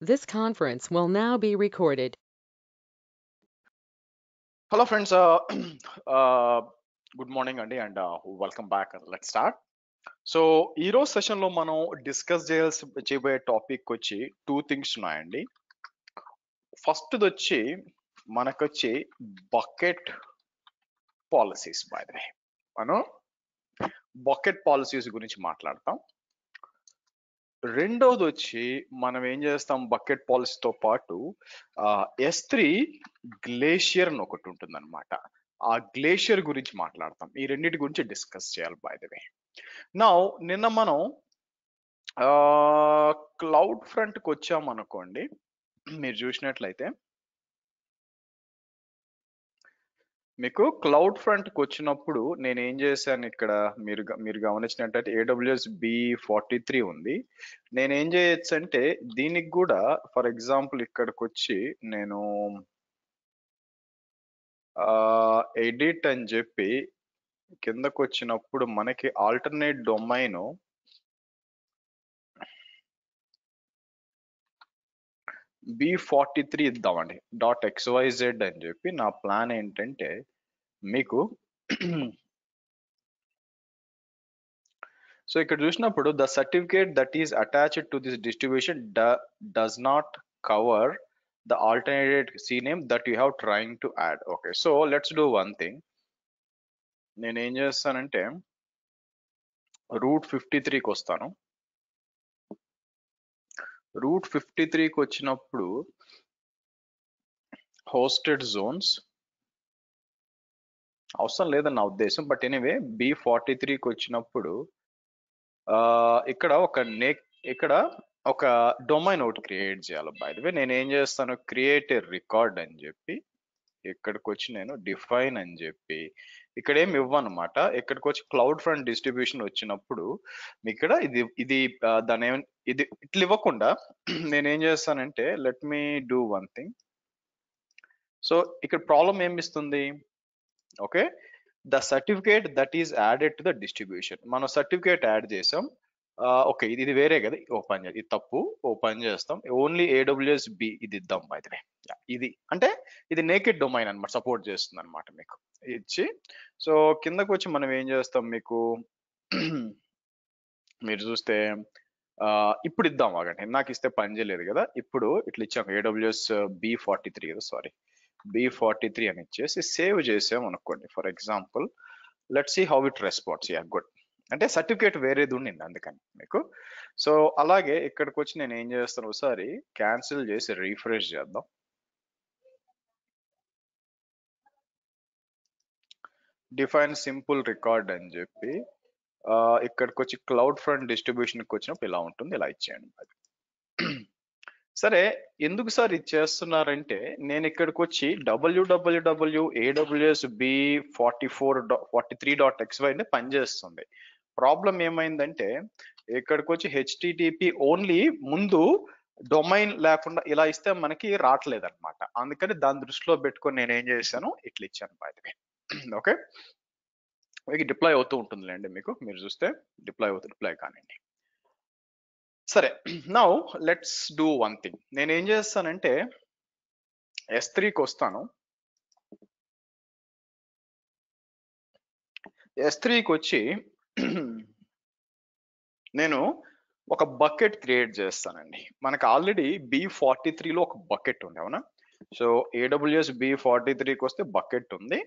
This conference will now be recorded. Hello friends, good morning అండి and welcome back. Let's start. So ఈ రోజు session లో మనం discuss చేయబోయే టాపిక్ వచ్చి టూ థింగ్స్ ఉన్నాయండి. ఫస్ట్ వచ్చి మనకొచ్చి bucket policies. By the way మనం బకెట్ పాలసీస్ గురించి మాట్లాడతాం. రెండోది వచ్చి మనం ఏం చేస్తాం, బకెట్ పాలసీతో పాటు S3 గ్లేషియర్ అని ఒకటి ఉంటుంది అనమాట. ఆ గ్లేషియర్ గురించి మాట్లాడతాం. ఈ రెండింటి గురించి డిస్కస్ చేయాలి. బై ద వే నా నిన్న మనం క్లౌడ్ ఫ్రంట్కి వచ్చాం అనుకోండి. మీరు చూసినట్లయితే మీకు క్లౌడ్ ఫ్రంట్కి వచ్చినప్పుడు నేను ఏం చేశాను, ఇక్కడ మీరు గమనించినట్టయితే AWS B43 ఉంది. నేను ఏం చేయొచ్చు అంటే దీనికి కూడా ఫర్ ఎగ్జాంపుల్ ఇక్కడికి వచ్చి నేను ఎడిట్ అని చెప్పి కిందకు వచ్చినప్పుడు మనకి ఆల్టర్నేట్ డొమైన్ B43 ఇద్దామండి. .xyz అని చెప్పి నా ప్లాన్ ఏంటంటే మీకు సో ఇక్కడ చూసినప్పుడు the certificate that is attached to this distribution does not cover the alternate CNAME that you have trying to add. Okay, so let's do one thing. నేను ఏం చేస్తానంటే రూట్ 53కి వస్తాను. రూట్ 53కి వచ్చినప్పుడు హోస్టెడ్ జోన్స్ అవసరం లేదని నా ఉద్దేశం, బట్ ఎనీవే B43కి వచ్చినప్పుడు ఇక్కడ ఒక డొమైన్ ఒకటి క్రియేట్ చేయాలి. బై ద వే నేను ఏం చేస్తాను, క్రియేట్ ఏ రికార్డ్ అని చెప్పి ఇక్కడికి వచ్చి నేను డిఫైన్ అని చెప్పి ఇక్కడ ఏమి ఇవ్వనమాట. ఇక్కడికి వచ్చి క్లౌడ్ ఫ్రంట్ డిస్ట్రిబ్యూషన్ వచ్చినప్పుడు ఇక్కడ ఇది దాని ఇది ఇట్లా ఇవ్వకుండా నేను ఏం చేస్తానంటే let me do one thing. So ఇక్కడ ప్రాబ్లం ఏమి ఇస్తుంది, okay, the certificate that is added to the distribution. మనం సర్టిఫికేట్ యాడ్ చేసాం. ఓకే, ఇది వేరే కదా, ఓపెన్ చేయాలి. ఇది తప్పు, ఓపెన్ చేస్తాం. ఓన్లీ AWS B ఇది ఇద్దాం. బై ద వే ఇది అంటే ఇది నేకెడ్ డొమైన్ అనమాట, సపోర్ట్ చేస్తుంది అనమాట మీకు ఇచ్చి. సో కిందకు వచ్చి మనం ఏం చేస్తాం, మీకు మీరు చూస్తే ఇప్పుడు ఇద్దాం. ఆగండి, నాకు ఇస్తే పని చేయలేదు కదా. ఇప్పుడు ఇట్లా ఇచ్చాం AWS B43 కదా, సారీ B43 అని ఇచ్చేసి సేవ్ చేసాం అనుకోండి. For example let's see how it response. Yeah good, అంటే సర్టిఫికేట్ వేరేది ఉండింది అందుకని మీకు. సో అలాగే ఇక్కడికి వచ్చి నేను ఏం చేస్తాను, ఒకసారి క్యాన్సిల్ చేసి రీఫ్రెష్ చేద్దాం. డిఫైన్ సింపుల్ రికార్డ్ అని చెప్పి ఇక్కడికి వచ్చి క్లౌడ్ ఫ్రంట్ డిస్ట్రిబ్యూషన్కి వచ్చినప్పుడు ఇలా ఉంటుంది, ఇలా ఇచ్చేయండి. సరే, ఎందుకు సార్ ఇది చేస్తున్నారంటే నేను ఇక్కడికి వచ్చి www AWS B43.xy అంటే పనిచేస్తుంది. ప్రాబ్లం ఏమైందంటే ఇక్కడికి వచ్చి HTTP ఓన్లీ ముందు డొమైన్ లేకుండా ఇలా ఇస్తే మనకి రావట్లేదు అనమాట. అందుకని దాని దృష్టిలో పెట్టుకొని నేను ఏం చేశాను, ఇట్లా ఇచ్చాను. బై ద వే ఓకే, మీకు డిప్లాయ్ అవుతూ ఉంటుందిలేండి. మీరు చూస్తే డిప్లాయ్ కానివ్వండి. సరే, now let's do one thing. నేను ఏం చేస్తానంటే S3కి వస్తాను. S3కి వచ్చి నేను ఒక బకెట్ క్రియేట్ చేస్తానండి. మనకు ఆల్రెడీ B43లో ఒక బకెట్ ఉంది, అవునా? సో AWS B43కి వస్తే బకెట్ ఉంది.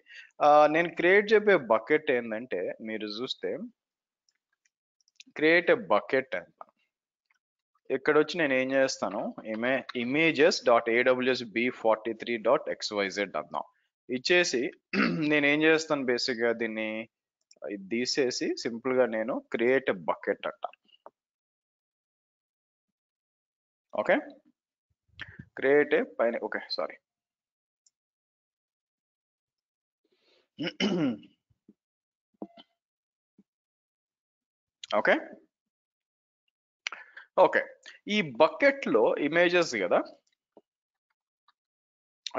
నేను క్రియేట్ చేయబోయే బకెట్ ఏంటంటే మీరు చూస్తే క్రియేట్ ఏ బకెట్ అంట. ఇక్కడ వచ్చి నేను ఏం చేస్తాను, images.aws b43.xyz అందాం. ఇచ్చేసి నేను ఏం చేస్తాను, బేసిక్ గా దీన్ని తీసేసి సింపుల్ గా నేను క్రియేట్ ఎ బకెట్ అంట. ఓకే, క్రియేట్ ఏ పైన, ఓకే సారీ, ఓకే ఓకే ఈ బకెట్ లో ఇమేజెస్ కదా,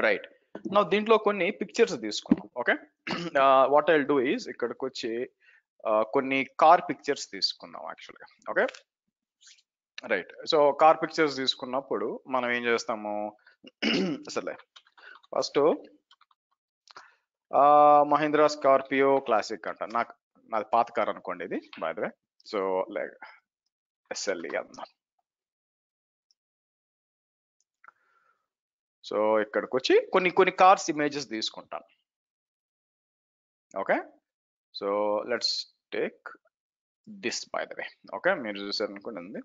రైట్. నా దీంట్లో కొన్ని పిక్చర్స్ తీసుకున్నాం. Okay, what I do is ఇక్కడికి వచ్చి కొన్ని కార్ పిక్చర్స్ తీసుకున్నాం యాక్చువల్గా. Okay, right. So car pictures తీసుకున్నప్పుడు మనం ఏం చేస్తాము అసలే ఫస్ట్ మహీంద్రా స్కార్పియో క్లాసిక్ అంట. నాది పాత కార్ అనుకోండి ఇది, by the way. So like SLE అన్నా. సో ఇక్కడికి వచ్చి కొన్ని కార్స్ ఇమేజెస్ తీసుకుంటాను. Okay, so let's take this by the way. Okay, మీరు చూసారు అనుకోండి.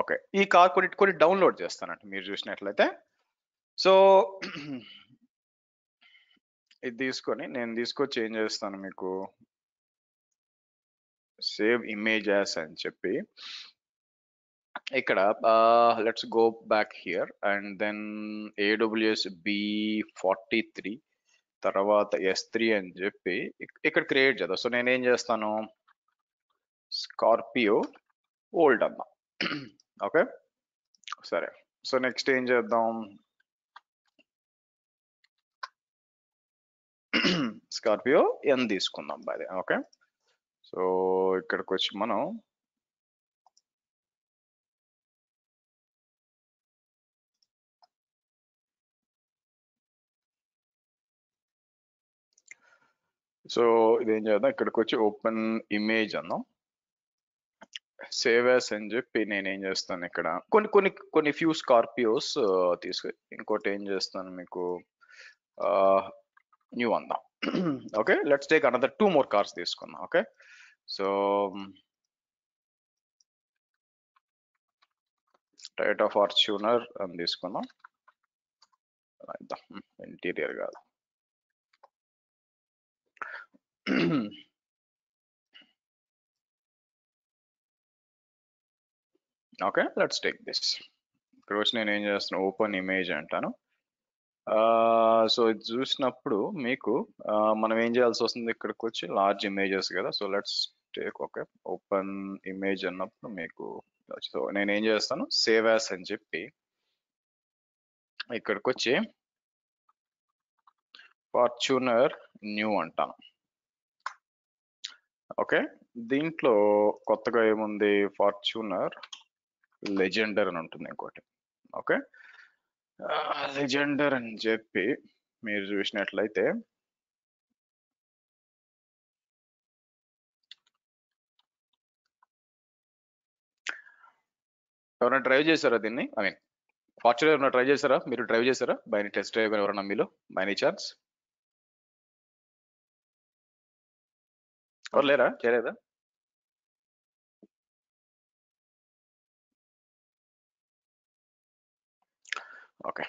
ఓకే, ఈ కార్ కొన్ని డౌన్లోడ్ చేస్తానండి మీరు చూసినట్లయితే. సో ఇది తీసుకొని నేను తీసుకొచ్చి ఏం చేస్తాను, మీకు సేవ్ ఇమేజ్ యాస్ అని చెప్పి ఇక్కడ let's go back here and then AWS B43 తర్వాత S3 అని చెప్పి ఇక్కడ క్రియేట్ చేద్దాం. సో నేను ఏం చేస్తాను, స్కార్పియో ఓల్డ్ అన్నా. ఓకే, సరే. సో నెక్స్ట్ ఏం చేద్దాం, స్కార్పియో ఎన్ తీసుకుందాం బాయ్. ఓకే, సో ఇక్కడికి వచ్చి మనం సో ఇదేం చేద్దాం, ఇక్కడికి వచ్చి ఓపెన్ ఇమేజ్ అన్నాం, సేవ్ యాస్ అని చెప్పి నేను ఏం చేస్తాను ఇక్కడ కొన్ని ఫ్యూ స్కార్పియోస్ తీసుకు ఇంకోటి ఏం చేస్తాను మీకు న్యూ అందాం. Okay, let's take another 2 more cars తీసుకుందాం. ఓకే, సో టొయోటా ఫార్చ్యూనర్ అని తీసుకుందాం. ఇంటీరియర్ కాదు. Okay, let's take this. ఇక్కడ వచ్చి నేను ఏం చేస్తాను, ఓపెన్ ఇమేజ్ అంటాను. సో ఇది చూసినప్పుడు మీకు మనం ఏం చేయాల్సి వస్తుంది, ఇక్కడికి వచ్చి లార్జ్ ఇమేజెస్ కదా. So let's take okay open image అన్నప్పుడు మీకు సో నేను ఏం చేస్తాను, సేవ్ యాస్ అని చెప్పి ఇక్కడికి వచ్చి ఫార్చ్యూనర్ న్యూ అంటాను. ఓకే, దీంట్లో కొత్తగా ఏముంది, ఫార్చ్యూనర్ లెజెండర్ అని ఉంటుంది ఇంకోటి. ఓకే, లెజెండర్ అని చెప్పి మీరు చూసినట్లయితే ఎవరైనా డ్రైవ్ చేశారా దీన్ని, ఐ మీన్ ఫార్చ్యూనర్ ఎవరైనా ట్రై చేశారా, మీరు డ్రైవ్ చేశారా బై టెస్ట్ డ్రైవ్ ఎవరైనా మీలో బై ఎనీ ఛాన్స్? ఎవరు లేరా, చేయలేదా? Okay,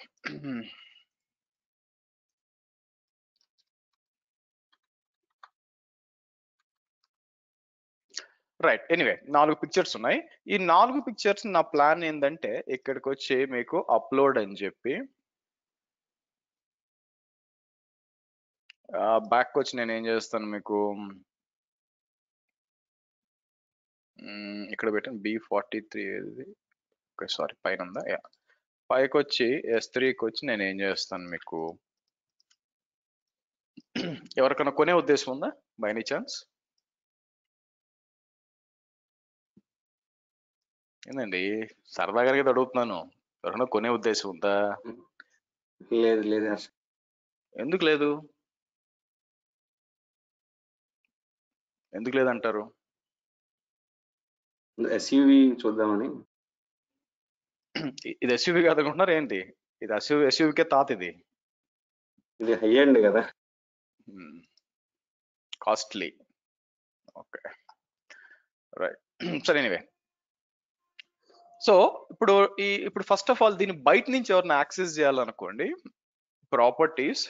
right. ఎనీవే 4 పిక్చర్స్ ఉన్నాయి. ఈ 4 పిక్చర్స్ నా ప్లాన్ ఏంటంటే ఇక్కడికి వచ్చి మీకు అప్లోడ్ అని చెప్పి బ్యాక్ వచ్చి నేను ఏం చేస్తాను మీకు ఇక్కడ పెట్టాను B43 ఏది, ఓకే సారీ పైన ఉందా, పైకి వచ్చి S3కి వచ్చి నేను ఏం చేస్తాను మీకు ఎవరికైనా కొనే ఉద్దేశం ఉందా బై ఎనీ ఛాన్స్? ఏందండి సరదాగా అడుగుతున్నాను, ఎవరైనా కొనే ఉద్దేశం ఉందా? లేదు లేదు. ఎందుకు లేదు, ఎందుకు లేదంటారు? ఎస్యూవి చూద్దామని. ఇది ఎస్యూవి కాదనుకుంటున్నారు ఏంటి, ఇది ఎస్యూవికే తాత ఇది. ఇది హై ఎండ్ కదా, కాస్ట్లీ. ఓకే రైట్, సరే. ఎనీవే సో ఇప్పుడు ఫస్ట్ ఆఫ్ ఆల్ దీన్ని బయట నుంచి ఎవరిని యాక్సెస్ చేయాలనుకోండి, ప్రాపర్టీస్,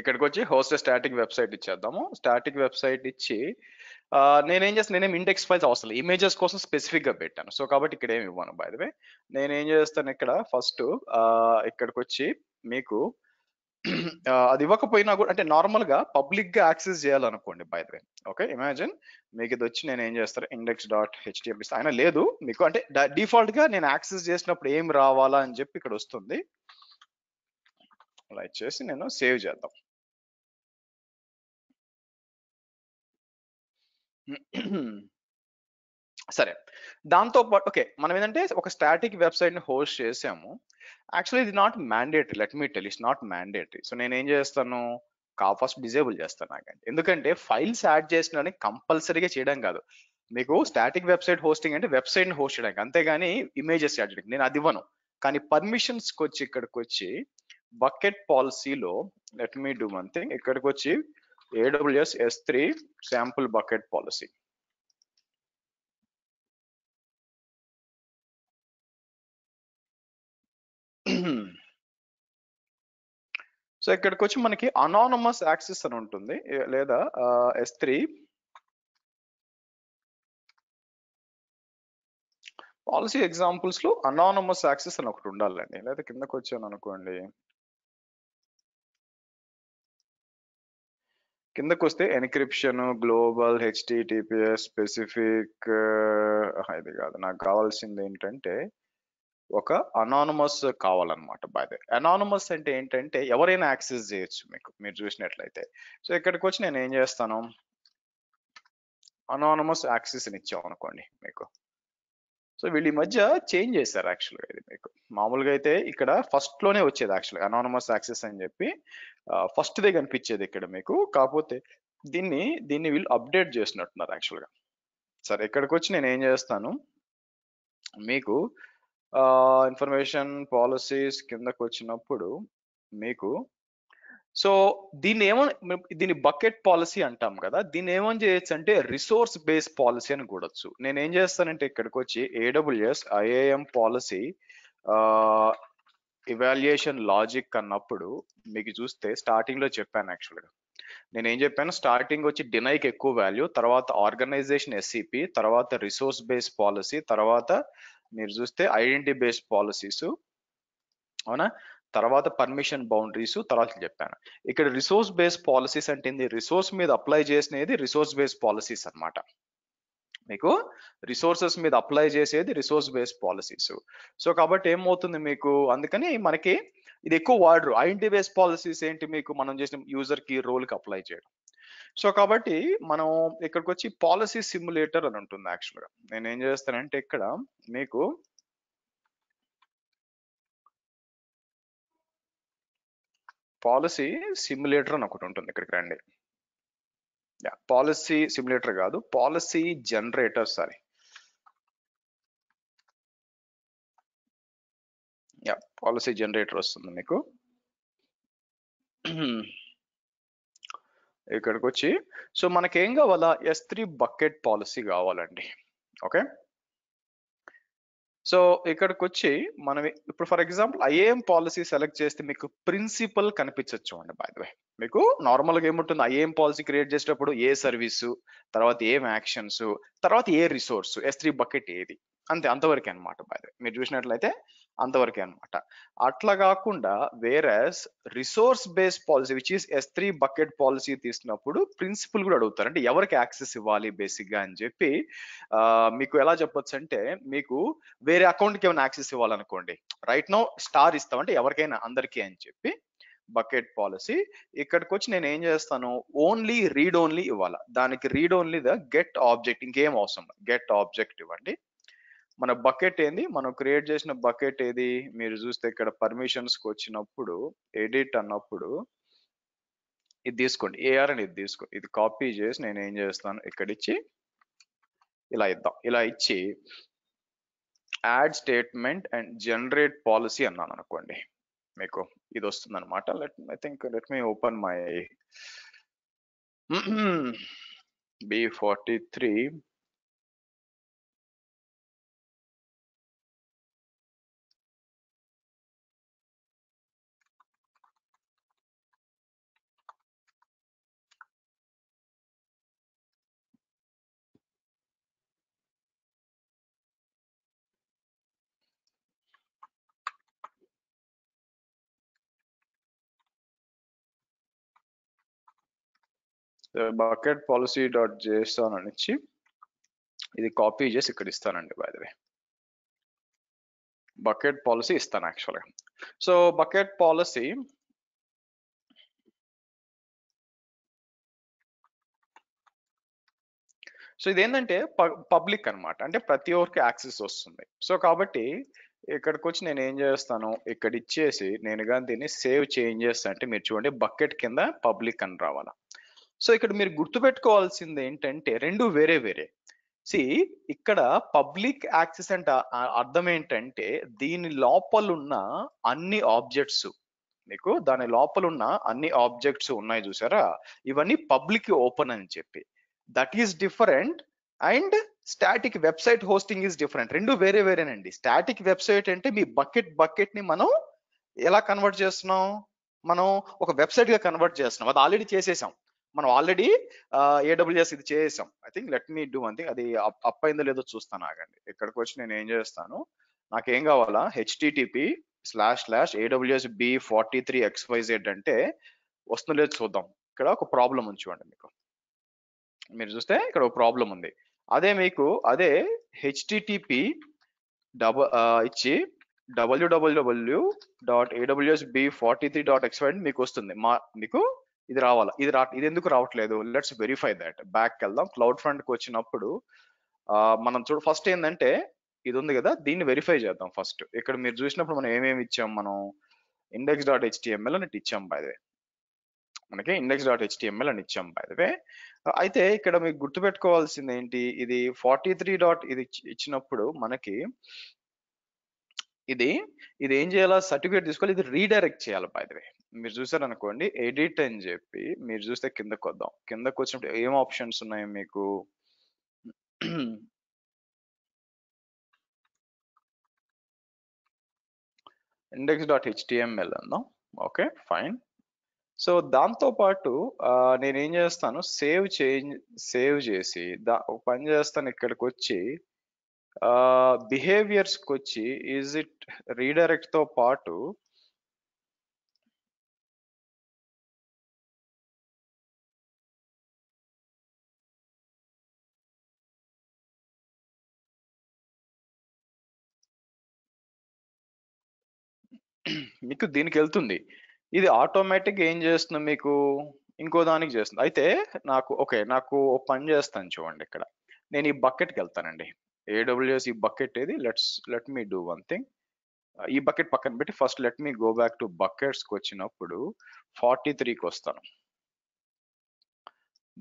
ఇక్కడికి వచ్చి హోస్ట్ స్టాటిక్ వెబ్సైట్ ఇచ్చేద్దాము. స్టాటిక్ వెబ్సైట్ ఇచ్చి నేనేం చేస్తాను, నేనేం ఇండెక్స్ ఫైల్స్ అవసరం, ఇమేజెస్ కోసం స్పెసిఫిక్ గా పెట్టాను. సో కాబట్టి ఇక్కడ ఏమి ఇవ్వను బై ద వే. నేనేం చేస్తాను, ఇక్కడ ఫస్ట్ ఇక్కడికి వచ్చి మీకు అది ఇవ్వకపోయినా కూడా, అంటే నార్మల్ గా పబ్లిక్ గా యాక్సెస్ చేయాలనుకోండి by the way. Okay, imagine మీకు ఇది వచ్చి నేను ఏం చేస్తాను, index.html ఇస్తాను. అయినా లేదు మీకు, అంటే డిఫాల్ట్ గా నేను యాక్సెస్ చేసినప్పుడు ఏం రావాలా అని చెప్పి ఇక్కడ వస్తుంది. అలా ఇచ్చేసి నేను సేవ్ చేద్దాం. సరే, దాంతో పాటు ఓకే, మనం ఏంటంటే ఒక స్టాటిక్ వెబ్సైట్ ని హోస్ట్ చేసాము. యాక్చువల్లీ ఇది not mandatory, let me tell, it's not mandatory. So నేను ఏం చేస్తాను, ఫస్ట్ డిజేబుల్ చేస్తాను నాకంటే. ఎందుకంటే ఫైల్స్ యాడ్ చేసిన కంపల్సరీగా చేయడం కాదు. మీకు స్టాటిక్ వెబ్సైట్ హోస్టింగ్ అంటే వెబ్సైట్ ని హోస్ట్ చేయడానికి, అంతేగాని ఇమేజెస్ యాడ్ చేయడానికి నేను అది ఇవ్వను. కానీ పర్మిషన్స్ కి వచ్చి ఇక్కడికి వచ్చి బకెట్ పాలసీలో let me do one thing, ఇక్కడికి వచ్చి AWS S3 sample bucket policy. So ఇక్కడికి వచ్చి మనకి అనానమస్ యాక్సెస్ అని ఉంటుంది, లేదా S3 పాలసీ ఎగ్జాంపుల్స్ లో అనానమస్ యాక్సెస్ అని ఒకటి ఉండాలండి. లేదా కిందకి వచ్చాను అనుకోండి, కిందకు వస్తే ఎన్క్రిప్షన్, గ్లోబల్, HTTPS, స్పెసిఫిక్, ఇది కాదు నాకు కావాల్సింది. ఏంటంటే ఒక అనానమస్ కావాలన్నమాట. బై ద అనానమస్ అంటే ఏంటంటే ఎవరైనా యాక్సెస్ చేయొచ్చు. మీరు చూసినట్లయితే, సో ఇక్కడికి వచ్చి నేను ఏం చేస్తాను, అనానమస్ యాక్సెస్ అని ఇచ్చాం అనుకోండి మీకు. సో వీళ్ళు ఈ మధ్య చేంజ్ చేశారు యాక్చువల్గా. ఇది మీకు మామూలుగా అయితే ఇక్కడ ఫస్ట్ లోనే వచ్చేది యాక్చువల్గా అనానమస్ యాక్సెస్ అని చెప్పి, ఫస్ట్ దే కనిపించేది ఇక్కడ మీకు. కాకపోతే దీన్ని వీళ్ళు అప్డేట్ చేసినట్టున్నారు యాక్చువల్గా. సరే ఇక్కడికి వచ్చి నేను ఏం చేస్తాను, మీకు ఇన్ఫర్మేషన్ పాలసీస్ కిందకు వచ్చినప్పుడు మీకు, సో దీన్ని బకెట్ పాలసీ అంటాం కదా, దీన్ని ఏమని చేయొచ్చు అంటే రిసోర్స్ బేస్ పాలసీ అని కూడొచ్చు. నేను ఏం చేస్తానంటే ఇక్కడికి వచ్చి AWS IAM policy evaluation logic అన్నప్పుడు మీకు చూస్తే స్టార్టింగ్ లో చెప్పాను యాక్చువల్గా. నేను ఏం చెప్పాను, స్టార్టింగ్ వచ్చి డినైకి ఎక్కువ వాల్యూ, తర్వాత ఆర్గనైజేషన్ SCP, తర్వాత రిసోర్స్ బేస్ పాలసీ, తర్వాత మీరు చూస్తే ఐడెంటిటీ బేస్డ్ పాలసీస్, అవునా, తర్వాత పర్మిషన్ బౌండరీస్ తర్వాత చెప్పాను. ఇక్కడ రిసోర్స్ బేస్డ్ పాలసీస్ అంటే రిసోర్స్ మీద అప్లై చేసినది రిసోర్స్ బేస్డ్ పాలసీస్ అన్నమాట. మీకు రిసోర్సెస్ మీద అప్లై చేసేది రిసోర్స్ బేస్డ్ పాలసీస్. సో కాబట్టి ఏమవుతుంది మీకు, అందుకని మనకి ఇది ఎక్కువ వాడరు. ఐడెంటిటీ బేస్డ్ పాలసీస్ ఏంటి, మీకు మనం చేసిన యూజర్ కి రోల్ కి అప్లై చేయడం. సో కాబట్టి మనం ఇక్కడికి వచ్చి పాలసీ సిమ్యులేటర్ అని ఉంటుంది యాక్చువల్గా. నేను ఏం చేస్తానంటే ఇక్కడ మీకు పాలసీ సిమ్యులేటర్ అని ఒకటి ఉంటుంది. ఇక్కడికి రండి. పాలసీ సిమ్యులేటర్ కాదు, policy generator. Sorry, policy generator వస్తుంది మీకు. ఇక్కడికి వచ్చి సో మనకేం కావాలా, S3 బకెట్ పాలసీ కావాలండి. ఓకే, సో ఇక్కడికి వచ్చి మనం ఇప్పుడు for example IAM policy select చేస్తే మీకు ప్రిన్సిపల్ కనిపించవచ్చు అండి. బై ద వే మీకు నార్మల్ గా ఏముంటుంది, IAM పాలసీ క్రియేట్ చేసేటప్పుడు ఏ సర్వీసు, తర్వాత ఏం యాక్షన్స్, తర్వాత ఏ రిసోర్స్, S3 బకెట్ ఏది, అంతే, అంతవరకే అనమాట. బై ద వే మీరు చూసినట్లయితే అంతవరకే అనమాట. అట్లా కాకుండా various resource based policy which is S3 bucket policy తీసినప్పుడు ప్రిన్సిపల్ కూడా అడుగుతారు. అంటే ఎవరికి యాక్సెస్ ఇవ్వాలి బేసిక్ గా అని చెప్పి మీకు ఎలా చెప్పొచ్చు అంటే, మీకు వేరే అకౌంట్ కి ఏమైనా యాక్సెస్ ఇవ్వాలనుకోండి, రైట్ నో స్టార్ ఇస్తాం, అంటే ఎవరికైనా అందరికీ అని చెప్పి బకెట్ పాలసీ. ఇక్కడికి వచ్చి నేను ఏం చేస్తాను, ఓన్లీ రీడ్ ఓన్లీ ఇవ్వాలి. దానికి read only the get object, ఇంకేం అవసరం, గెట్ ఆబ్జెక్ట్ ఇవ్వండి. మన బకెట్ ఏంది, మనం క్రియేట్ చేసిన బకెట్ ఏది, మీరు చూస్తే ఇక్కడ పర్మిషన్స్ కి వచ్చినప్పుడు ఎడిట్ అన్నప్పుడు ఇది తీసుకోండి, AR అని ఇది తీసుకోండి. ఇది కాపీ చేసి నేను ఏం చేస్తాను, ఇక్కడ ఇచ్చి ఇలా ఇద్దాం. ఇలా ఇచ్చి add statement and generate policy అన్నాను అనుకోండి, మీకు ఇది వస్తుంది అనమాట. Let me open my B43. Bucket policy dot JSON అని ఇచ్చి ఇది కాపీ చేసి ఇక్కడ ఇస్తానండి. By the way bucket policy ఇస్తాను యాక్చువల్గా. సో బకెట్ పాలసీ సో ఇదేంటంటే పబ్లిక్ అన్నమాట, అంటే ప్రతి ఒక్కరికి యాక్సెస్ వస్తుంది. సో కాబట్టి ఇక్కడికి వచ్చి నేను ఏం చేస్తాను, ఇక్కడ ఇచ్చేసి నేను కానీ దీన్ని సేవ్ చేంజ్ చేస్తా అంటే మీరు చూడండి బకెట్ కింద పబ్లిక్ అని రావాలా. సో ఇక్కడ మీరు గుర్తుపెట్టుకోవాల్సింది ఏంటంటే రెండు వేరే వేరే. ఇక్కడ పబ్లిక్ యాక్సెస్ అంటే అర్థం ఏంటంటే దీని లోపల ఉన్న అన్ని ఆబ్జెక్ట్స్, మీకు దాని లోపల ఉన్న అన్ని ఆబ్జెక్ట్స్ ఉన్నాయి చూసారా, ఇవన్నీ పబ్లిక్ ఓపెన్ అని చెప్పి. That is different. And static website hosting is different. రెండు వేరే వేరేనండి. స్టాటిక్ వెబ్సైట్ అంటే మీ బకెట్ ని మనం ఎలా కన్వర్ట్ చేస్తున్నాం, మనం ఒక వెబ్సైట్ గా కన్వర్ట్ చేస్తున్నాం. అది ఆల్రెడీ చేసేసాం మనం, ఆల్రెడీ ఏడబ్ల్యూఎస్ ఇది చేసాం. I think let me do one thing, అది అప్ అయిందో లేదో చూస్తాను ఆగండి. ఇక్కడికి వచ్చి నేను ఏం చేస్తాను, నాకేం కావాలా, http://aws b43xyz అంటే వస్తుందో లేదో చూద్దాం. ఇక్కడ ఒక ప్రాబ్లం ఉంది చూడండి, మీకు మీరు చూస్తే ఇక్కడ ఒక ప్రాబ్లం ఉంది. అదే మీకు అదే http ఇచ్చి www.awsb43.xyz మీకు వస్తుంది. మీకు ఇది రావాలా, ఇది ఎందుకు రావట్లేదు, లెట్స్ వెరిఫై దట్. బ్యాక్ వెళ్దాం. క్లౌడ్ ఫ్రంట్ కి వచ్చినప్పుడు మనం ఫస్ట్ ఏంటంటే ఇది ఉంది కదా, దీన్ని వెరిఫై చేద్దాం ఫస్ట్. ఇక్కడ మీరు చూసినప్పుడు మనం ఏమేమి ఇచ్చాం, మనం index.html అని ఇచ్చాం బై ద వే, మనకి index.html అని ఇచ్చాం బై ద వే. అయితే ఇక్కడ మీకు గుర్తుపెట్టుకోవాల్సింది ఏంటి, ఇది 43 ఇది ఇచ్చినప్పుడు మనకి ఇది ఏం చేయాలా, సర్టిఫికేట్ తీసుకోవాలి, ఇది రీడైరెక్ట్ చేయాలి బై ద వే. మీరు చూసారు అనుకోండి, ఎడిట్ అని చెప్పి మీరు చూస్తే కిందకు వద్దాం. కిందకు వచ్చినప్పుడు ఏం ఆప్షన్స్ ఉన్నాయి మీకు, index.html అందాం. Okay fine. సో దాంతో పాటు నేనేం చేస్తాను, సేవ్ చేసి ఒక పని చేస్తాను. ఇక్కడికి వచ్చి బిహేవియర్స్ కి వచ్చి ఈజ్ ఇట్ రీడైరెక్ట్ తో పాటు మీకు దీనికి వెళ్తుంది. ఇది ఆటోమేటిక్ ఏం చేస్తుంది, మీకు ఇంకో దానికి చేస్తుంది. అయితే నాకు నాకు ఒక పని చేస్తాను చూడండి. ఇక్కడ నేను ఈ బకెట్కి వెళ్తానండి. ఏడబ్ల్యూఎస్ ఈ బకెట్ ఏది, let me do one thing. ఈ బకెట్ పక్కన పెట్టి first let me go back to బకెట్స్కి వచ్చినప్పుడు 43కి వస్తాను.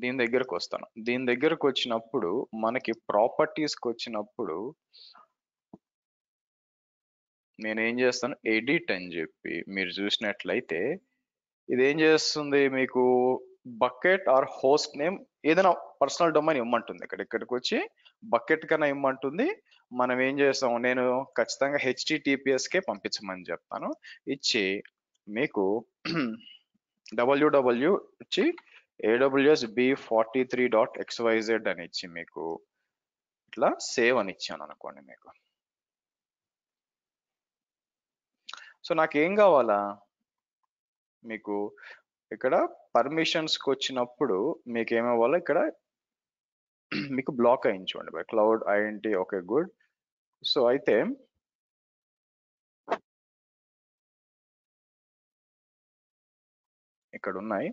దీని దగ్గరకు వస్తాను. దీని దగ్గరకు వచ్చినప్పుడు మనకి ప్రాపర్టీస్కి వచ్చినప్పుడు నేనేం చేస్తాను, ఎడిట్ అని చెప్పి మీరు చూసినట్లయితే ఇది ఏం చేస్తుంది, మీకు బకెట్ ఆర్ హోస్ట్ నేమ్ ఏదైనా పర్సనల్ డొమైన్ ఇమ్మంటుంది. ఇక్కడికి వచ్చి బకెట్ కన్నా ఇమ్మంటుంది. మనం ఏం చేస్తాం, నేను ఖచ్చితంగా https కే పంపించమని చెప్తాను. ఇచ్చి మీకు www వచ్చి awsb43.xyz అని ఇచ్చి మీకు ఇట్లా సేవ్ అని ఇచ్చాను అనుకోండి మీకు. సో నాకేం కావాలా, మీకు ఇక్కడ పర్మిషన్స్ కి వచ్చినప్పుడు మీకు ఏమవ్వాలో ఇక్కడ మీకు బ్లాక్ అయించుకోండి by cloud INT. Okay good. So అయితే ఇక్కడ ఉన్నాయి.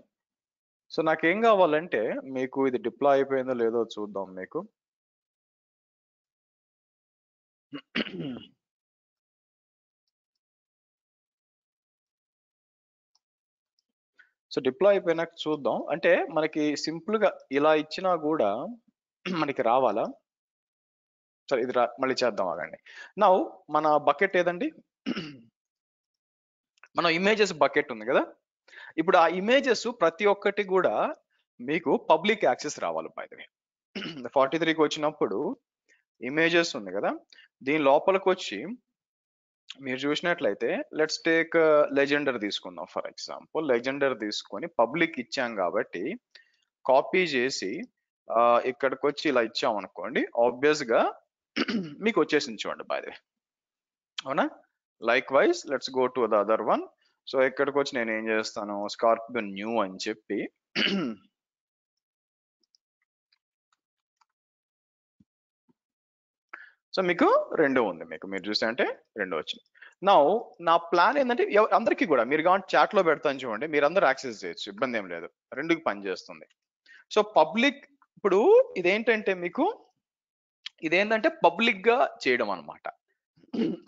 సో నాకేం కావాలంటే మీకు ఇది డిప్లాయ్ అయిపోయిందో లేదో చూద్దాం. మీకు సో డిప్లాయ్ అయిపోయినాక చూద్దాం. అంటే మనకి సింపుల్ గా ఇలా ఇచ్చినా కూడా మనకి రావాలా. సరే ఇది మళ్ళీ చేద్దాం ఆగండి. నౌ మన బకెట్ ఏదండి, మన ఇమేజెస్ బకెట్ ఉంది కదా. ఇప్పుడు ఆ ఇమేజెస్ ప్రతి ఒక్కటి కూడా మీకు పబ్లిక్ యాక్సెస్ రావాలి బై ద వే. 43కి వచ్చినప్పుడు ఇమేజెస్ ఉంది కదా, దీని లోపలికి వచ్చి మీరు చూసినట్లయితే లెట్స్ టేక్ లెజెండర్ తీసుకుందాం. ఫర్ ఎగ్జాంపుల్ లెజెండర్ తీసుకొని పబ్లిక్ ఇచ్చాం కాబట్టి కాపీ చేసి ఇక్కడికి వచ్చి ఇలా ఇచ్చాం అనుకోండి, ఆబ్వియస్ గా మీకు వచ్చేసింది చూడండి బై ద వే, అవునా. Like wise let's go to the other one. So ఇక్కడికి వచ్చి నేను ఏం చేస్తాను, స్కార్పియన్ న్యూ అని చెప్పి సో మీకు రెండు ఉంది. మీకు మీరు చూస్తే అంటే రెండు వచ్చింది. నా ప్లాన్ ఏంటంటే అందరికీ కూడా మీరు కావాలి చాట్ లో పెడతాను చూడండి, మీరు అందరూ యాక్సెస్ చేయొచ్చు, ఇబ్బంది ఏం లేదు, రెండుకి పని చేస్తుంది. సో పబ్లిక్ ఇప్పుడు ఇదేంటంటే మీకు ఇదేంటంటే పబ్లిక్ గా చేయడం అన్నమాట.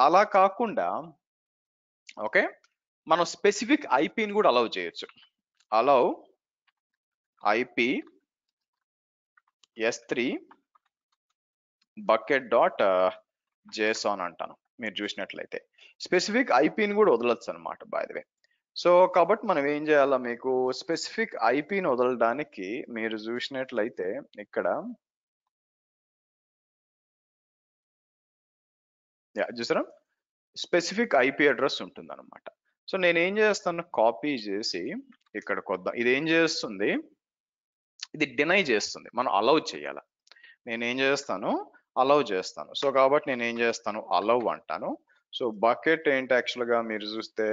అలా కాకుండా ఓకే మనం స్పెసిఫిక్ ఐపీని కూడా అలౌ చేయొచ్చు. Allow IP S3 bucket dot జేసాన్ అంటాను. మీరు చూసినట్లయితే స్పెసిఫిక్ ఐపీని కూడా వదలొచ్చు అనమాట బై ద వే. సో కాబట్టి మనం ఏం చేయాలా, మీకు స్పెసిఫిక్ ఐపీని వదలడానికి మీరు చూసినట్లయితే ఇక్కడ చూసారా స్పెసిఫిక్ ఐపీ అడ్రస్ ఉంటుంది అనమాట. సో నేను ఏం చేస్తాను, కాపీ చేసి ఇక్కడ కొద్దాం. ఇది ఏం చేస్తుంది, ఇది డినై చేస్తుంది, మనం అలౌ చేయాలి. నేను ఏం చేస్తాను, అలౌ చేస్తాను. సో కాబట్టి నేను ఏం చేస్తాను, అలౌ అంటాను. సో బకెట్ ఏంటి యాక్చువల్ గా మీరు చూస్తే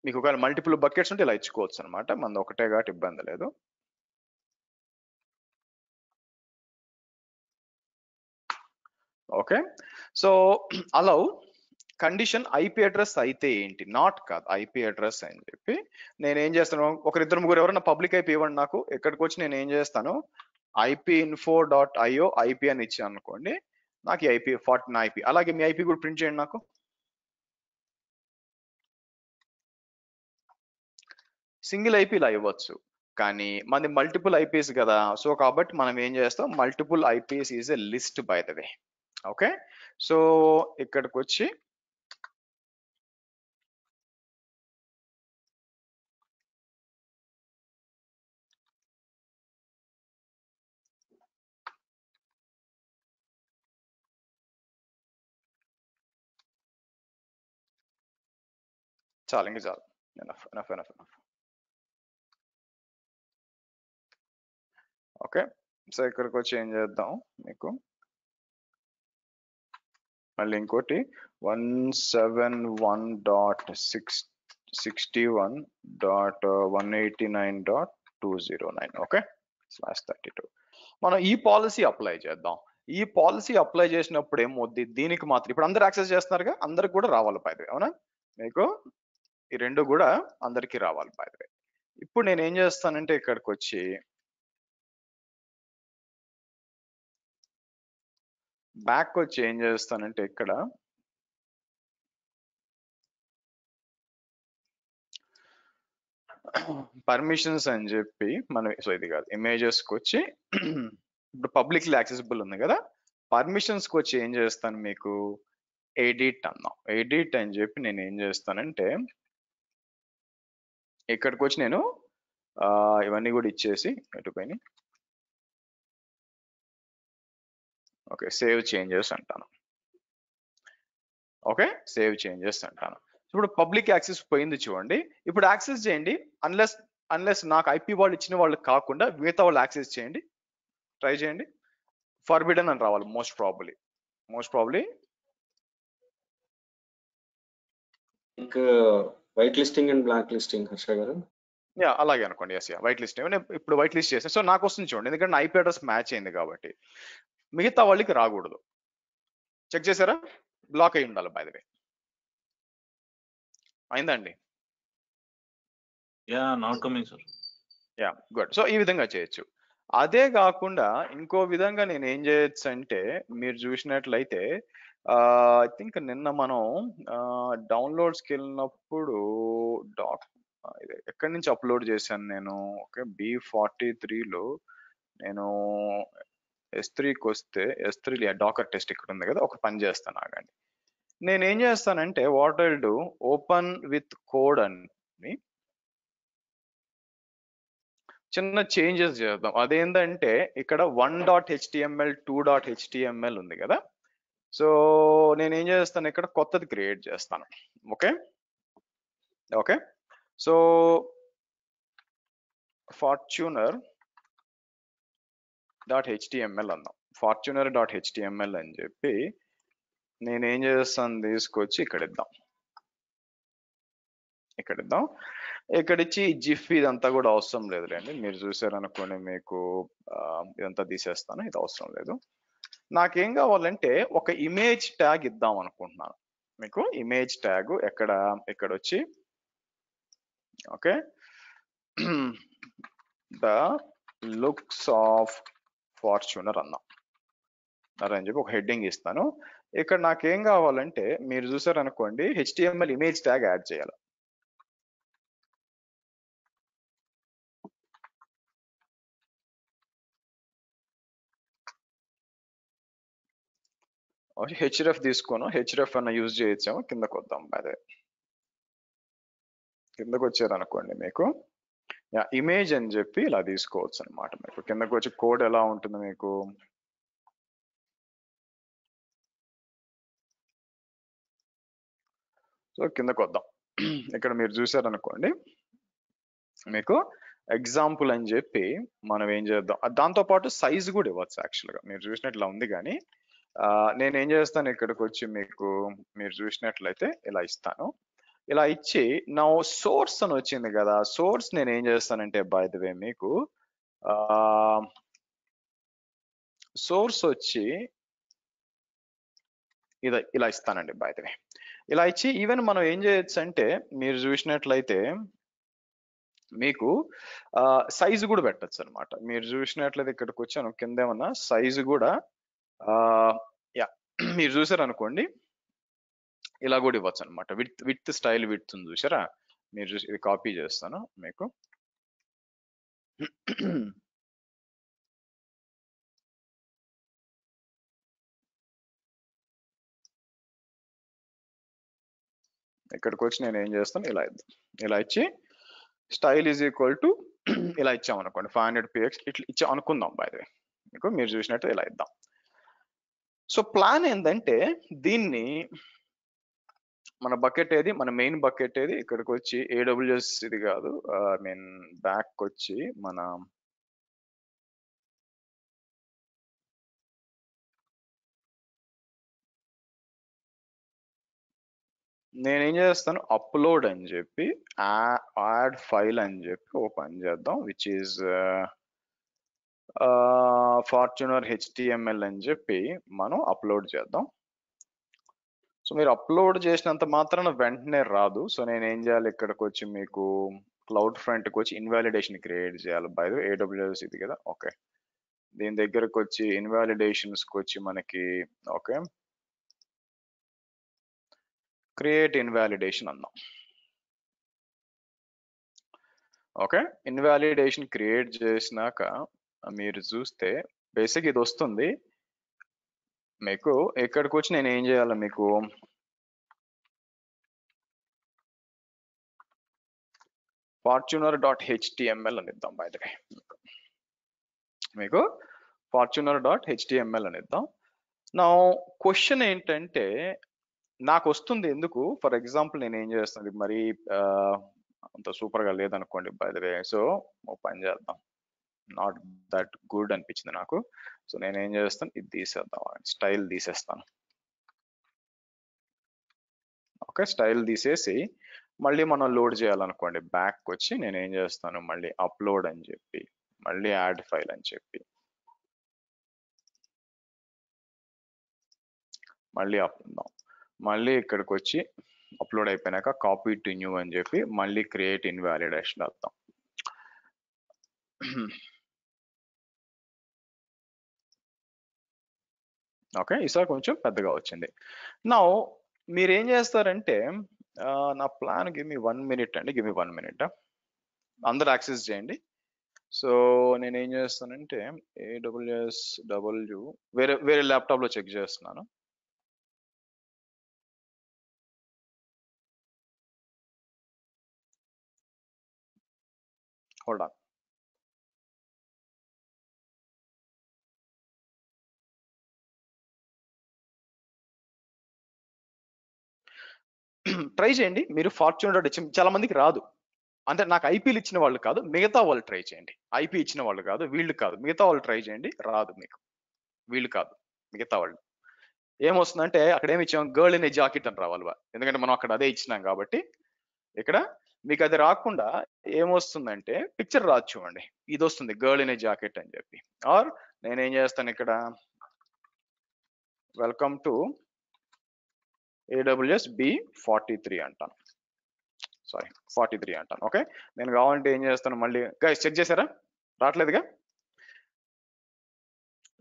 మీకు ఒకవేళ మల్టిపుల్ బకెట్స్ ఉంటే ఇలా ఇచ్చుకోవచ్చు అనమాట. మనది ఒకటే కాబట్టి ఇబ్బంది లేదు. Okay so allow condition IP address అయితే ఏంటి, నాట్ కాదు ఐపీ అడ్రస్ అని చెప్పి నేను ఏం చేస్తాను, ఒకరిద్దరు ముగ్గురు ఎవరైనా పబ్లిక్ ఐపీ ఇవ్వండి నాకు. ఎక్కడికి వచ్చి నేను ఏం చేస్తాను, ipinfo.io ఐపీ అని ఇచ్చాను అనుకోండి, నాకు ఈ ఐపీ 40 నా ఐపీ. అలాగే మీ ఐపీ కూడా ప్రింట్ చేయండి నాకు. సింగిల్ ఐపీ ఇలా ఇవ్వచ్చు, కానీ మనది మల్టిపుల్ ఐపీస్ కదా. సో కాబట్టి మనం ఏం చేస్తాం, multiple eyepiece is a list by the way. Okay so ఇక్కడికి వచ్చి చాలు, ఇంక చాలు, enough enough enough enough. Okay so ఇక్కడికి వచ్చి ఏం చేద్దాం, మీకు మళ్ళీ ఇంకోటి 171.61.189.209 ఓకే /32. మనం ఈ పాలసీ అప్లై చేద్దాం. ఈ పాలసీ అప్లై చేసినప్పుడు ఏమవుద్ది, దీనికి మాత్రం ఇప్పుడు అందరు యాక్సెస్ చేస్తున్నారుగా, అందరికి కూడా రావాలి బై ద వే. అవునా, మీకు ఈ రెండు కూడా అందరికీ రావాలి బై ద వే. ఇప్పుడు నేను ఏం చేస్తానంటే ఇక్కడికి వచ్చి బ్యాక్ వచ్చి ఏం చేస్తానంటే ఇక్కడ పర్మిషన్స్ అని చెప్పి మనం, సో ఇది కాదు, ఇమేజెస్ కి వచ్చి ఇప్పుడు పబ్లిక్లీ యాక్సెసిబుల్ ఉంది కదా, పర్మిషన్స్ కి వచ్చి ఏం చేస్తాను, మీకు ఎడిట్ అన్నాం. ఎడిట్ అని చెప్పి నేను ఏం చేస్తానంటే ఇక్కడికి వచ్చి నేను ఇవన్నీ కూడా ఇచ్చేసి ఎటుపోయినాయి, ఓకే సేవ్ చేంజెస్ అంటాను. ఓకే సేవ్ చేంజెస్ అంటాను. ఇప్పుడు పబ్లిక్ యాక్సెస్ పోయింది చూడండి. ఇప్పుడు యాక్సెస్ చేయండి, అన్లెస్ నాకు ఐపీ వాళ్ళు ఇచ్చిన వాళ్ళు కాకుండా మిగతా వాళ్ళు యాక్సెస్ చేయండి, ట్రై చేయండి. ఫర్బిడన్ అని రావాలి most probably. White listing and black listing Harsha garu. Yeah అలాగే అనుకోండి. ఎస్ యా వైట్ లిస్ట్ ఇప్పుడు వైట్ లిస్ట్ చేసాను. సో నాకు వస్తుంది చూడండి, ఎందుకంటే నా ఐపీ అడ్రస్ మ్యాచ్ అయింది కాబట్టి. మిగతా వాళ్ళకి రాకూడదు. చెక్ చేశారా, బ్లాక్ అయి ఉండాలి బై ద వే. అయిందండి? Yeah not coming sir. Yeah good. So ఈ విధంగా చేయొచ్చు. అదే కాకుండా ఇంకో విధంగా నేను ఏం చేయొచ్చు అంటే, మీరు చూసినట్లయితే ఐ థింక్ నిన్న మనం డౌన్లోడ్స్కి వెళ్ళినప్పుడు ఇది ఎక్కడి నుంచి అప్లోడ్ చేశాను నేను, ఓకే B43లో నేను S3కి వస్తే S3 డాకర్ టెస్ట్ ఇక్కడ ఉంది కదా, ఒక పని చేస్తాను ఆగండి. నేను ఏం చేస్తానంటే what I do, open with code అని చిన్న చేంజెస్ చేద్దాం. అదేంటంటే ఇక్కడ 1.html 2.html ఉంది కదా. సో నేను ఏం చేస్తాను, ఇక్కడ కొత్తది క్రియేట్ చేస్తాను. ఓకే సో fortuner.html అందాం. fortuner.html అని చెప్పి నేను ఏం చేస్తాను, తీసుకొచ్చి ఇక్కడ ఇద్దాం. ఇక్కడ ఇచ్చి జిఫ్ ఇదంతా కూడా అవసరం లేదులేండి, మీరు చూసారనుకోండి, మీకు ఇదంతా తీసేస్తాను, ఇది అవసరం లేదు. నాకేం కావాలంటే ఒక ఇమేజ్ ట్యాగ్ ఇద్దాం అనుకుంటున్నాను. మీకు ఇమేజ్ ట్యాగ్ ఇక్కడ వచ్చి okay the looks of Fortuner అన్నా అని చెప్పి ఒక హెడ్డింగ్ ఇస్తాను. ఇక్కడ నాకేం కావాలంటే మీరు చూసారనుకోండి HTML ఇమేజ్ ట్యాగ్ యాడ్ చేయాలి. హెచ్రెఫ్ తీసుకోను, హెచ్రెఫ్ అన్న యూజ్ చేయొచ్చాము. కిందకు వద్దాం. అదే కిందకు వచ్చారనుకోండి మీకు ఇమేజ్ అని చెప్పి ఇలా తీసుకోవచ్చు అనమాట. మీకు కిందకు వచ్చి కోడ్ ఎలా ఉంటుంది మీకు సో కిందకు వద్దాం. ఇక్కడ మీరు చూసారనుకోండి మీకు ఎగ్జాంపుల్ అని చెప్పి మనం ఏం చేద్దాం, దాంతో పాటు సైజ్ కూడా ఇవ్వచ్చు. యాక్చువల్గా మీరు చూసినట్లు ఉంది, కానీ నేను ఏం చేస్తాను ఇక్కడికి వచ్చి మీకు మీరు చూసినట్లయితే ఇలా ఇస్తాను. ఇలా ఇచ్చి నా సోర్స్ అని వచ్చింది కదా, సోర్స్ నేను ఏం చేస్తానంటే బై ద వే మీకు సోర్స్ వచ్చి ఇలా ఇస్తానండి బై ద వే. ఇలా ఇచ్చి ఈవెన్ మనం ఏం చేయొచ్చు అంటే మీరు చూసినట్లయితే మీకు సైజు కూడా పెట్టచ్చు అనమాట. మీరు చూసినట్లయితే ఇక్కడికి వచ్చాను కింద ఏమన్నా సైజు కూడా యా మీరు చూసారనుకోండి ఇలా కూడా ఇవ్వచ్చు అనమాట. విత్ స్టైల్ విత్ ఉంది చూసారా, మీరు చూసి ఇది కాపీ చేస్తాను మీకు. ఇక్కడికి వచ్చి నేను ఏం చేస్తాను ఇలా ఇద్దాం. ఇలా ఇచ్చి స్టైల్ ఈజ్ ఈక్వల్ టు ఇలా ఇచ్చాం అనుకోండి 500 px ఇట్లా ఇచ్చాం అనుకుందాం. బై ద వే మీకు మీరు చూసినట్టు ఇలా ఇద్దాం. సో ప్లాన్ ఏంటంటే దీన్ని మన బకెట్ ఏది, మన మెయిన్ బకెట్ ఏది, ఇక్కడికి వచ్చి AWS ఇది కాదు, ఐ మీన్ బ్యాక్ వచ్చి మన నేనేం చేస్తాను అప్లోడ్ అని చెప్పి యాడ్ ఫైల్ అని చెప్పి ఓపెన్ చేద్దాం, విచ్ ఈజ్ ఫార్చ్యూనర్ HTML అని చెప్పి మనం అప్లోడ్ చేద్దాం. సో మీరు అప్లోడ్ చేసినంత మాత్రాన వెంటనే రాదు. సో నేను ఏం చేయాలి ఇక్కడికి వచ్చి మీకు క్లౌడ్ ఫ్రంట్కి వచ్చి ఇన్వాలిడేషన్ క్రియేట్ చేయాలి. బై ద వే AWS ఇది కదా, ఓకే. దీని దగ్గరకు వచ్చి ఇన్వాలిడేషన్స్కి వచ్చి మనకి ఓకే క్రియేట్ ఇన్వాలిడేషన్ అన్నాం. ఓకే, ఇన్వాలిడేషన్ క్రియేట్ చేసినాక మీరు చూస్తే బేసిక్ ఇది వస్తుంది మీకు. ఇక్కడికి వచ్చి నేను ఏం చేయాలి మీకు fortuner.html అని ఇద్దాం. బై ద వే మీకు fortuner.html అని ఇద్దాం. నా క్వశ్చన్ ఏంటంటే నాకు వస్తుంది ఎందుకు, ఫర్ ఎగ్జాంపుల్ నేను ఏం చేస్తాను మరి అంత సూపర్ గా లేదనుకోండి బై ద వే. సో పని చేద్దాం, నాట్ దట్ గుడ్ అనిపించింది నాకు. సో నేను ఏం చేస్తాను ఇది తీసేద్దాం, స్టైల్ తీసేస్తాను. ఓకే, స్టైల్ తీసేసి మళ్ళీ మనం లోడ్ చేయాలనుకోండి బ్యాక్ వచ్చి నేను ఏం చేస్తాను మళ్ళీ అప్లోడ్ అని చెప్పి మళ్ళీ యాడ్ ఫైల్ అని చెప్పి మళ్ళీ అప్లోడ్, మళ్ళీ ఇక్కడికి వచ్చి అప్లోడ్ అయిపోయినాక కాపీ టు న్యూ అని చెప్పి మళ్ళీ క్రియేట్ ఇన్వాలిడేషన్ వద్దాం. ఓకే, ఈసారి కొంచెం పెద్దగా వచ్చింది. నా మీరు ఏం చేస్తారంటే నా ప్లాన్ గివ్ మీ 1 minute అండి, గివ్ మీ 1 minute. అందరు యాక్సెస్ చేయండి. సో నేను ఏం చేస్తానంటే AWS వేరే ల్యాప్టాప్ లో చెక్ చేస్తున్నాను. Hold on. ట్రై చేయండి మీరు fortuner.html. చాలా మందికి రాదు, అంటే నాకు ఐపీలు ఇచ్చిన వాళ్ళు కాదు, మిగతా వాళ్ళు ట్రై చేయండి. ఐపీ ఇచ్చిన వాళ్ళు కాదు, వీళ్ళు కాదు, మిగతా వాళ్ళు ట్రై చేయండి. రాదు మీకు, వీళ్ళు కాదు మిగతా వాళ్ళు. ఏమొస్తుందంటే అక్కడ ఏమి ఇచ్చాం, గర్ల్ ఇన్ ఏ జాకెట్ అని రావాలి, ఎందుకంటే మనం అక్కడ అదే ఇచ్చినాం కాబట్టి. ఇక్కడ మీకు అది రాకుండా ఏమొస్తుందంటే పిక్చర్ రాదు చూడండి, ఇది వస్తుంది గర్ల్ ఇన్ ఏ జాకెట్ అని చెప్పి. ఆర్ నేనేం చేస్తాను ఇక్కడ వెల్కమ్ టు AWS B43 అంటాను, సారీ 43 అంటాను. ఓకే, నేను కావాలంటే ఏం చేస్తాను మళ్ళీ గైస్ చెక్ చేశారా, రావట్లేదుగా?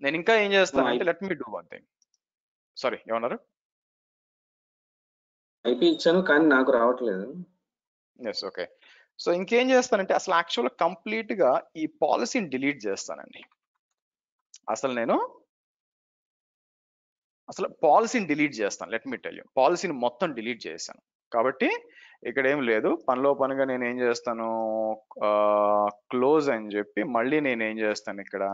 నేను ఇంకా ఏం చేస్తానంటే let me do one thing. Sorry, ఏమన్నారు? ఐపీ ఇచ్చాను కానీ నాకు రావట్లేదు. Yes, okay. సో ఇంకేం చేస్తానంటే అసలు యాక్చువల్ కంప్లీట్ గా ఈ పాలసీని డిలీట్ చేస్తానండి. నేను అసలు పాలసీని డిలీట్ చేస్తాను. లెట్ మీ టెల్ యూ, పాలసీని మొత్తం డిలీట్ చేశాను. కాబట్టి ఇక్కడ ఏం లేదు, పనిలో పనిగా నేను ఏం చేస్తాను, క్లోజ్ అని చెప్పి మళ్ళీ నేను ఏం చేస్తాను ఇక్కడ,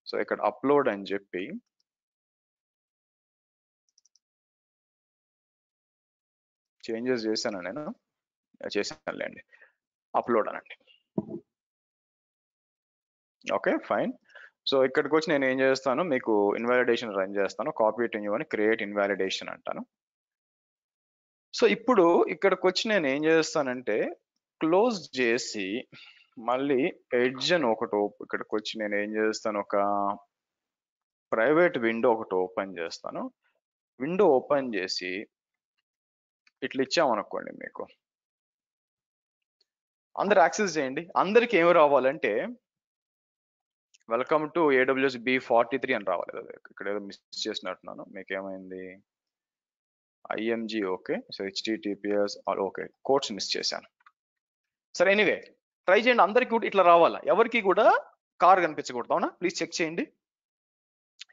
సో ఇక్కడ అప్లోడ్ అని చెప్పి చేంజెస్ చేశాను, నేను చేశానులేండి, అప్లోడ్ అనండి. Okay fine. సో ఇక్కడికి వచ్చి నేను ఏం చేస్తాను, మీకు ఇన్వాలిడేషన్ రన్ చేస్తాను. కాపీ టు న్యూ అని క్రియేట్ ఇన్వాలిడేషన్ అంటాను. సో ఇప్పుడు ఇక్కడికి వచ్చి నేను ఏం చేస్తానంటే క్లోజ్ చేసి మళ్ళీ ఎడ్జ్ అని ఒకటి ఇక్కడికి వచ్చి నేను ఏం చేస్తాను, ఒక ప్రైవేట్ విండో ఒకటి ఓపెన్ చేస్తాను. విండో ఓపెన్ చేసి ఇట్లా ఇచ్చామనుకోండి, మీకు అందరు యాక్సెస్ చేయండి. అందరికి ఏమి రావాలంటే వెల్కమ్ టు AWS B43 అని రావాలి. ఇక్కడ ఏదో మిస్ చేసినట్టున్నాను, మీకు ఏమైంది, IMG okay, so HTTPS okay, codes miss చేశాను. సరే ఎనీవే ట్రై చేయండి, అందరికి కూడా ఇట్లా రావాలా. ఎవరికి కూడా కార్ కనిపించకూడదు, అవునా? ప్లీజ్ చెక్ చేయండి,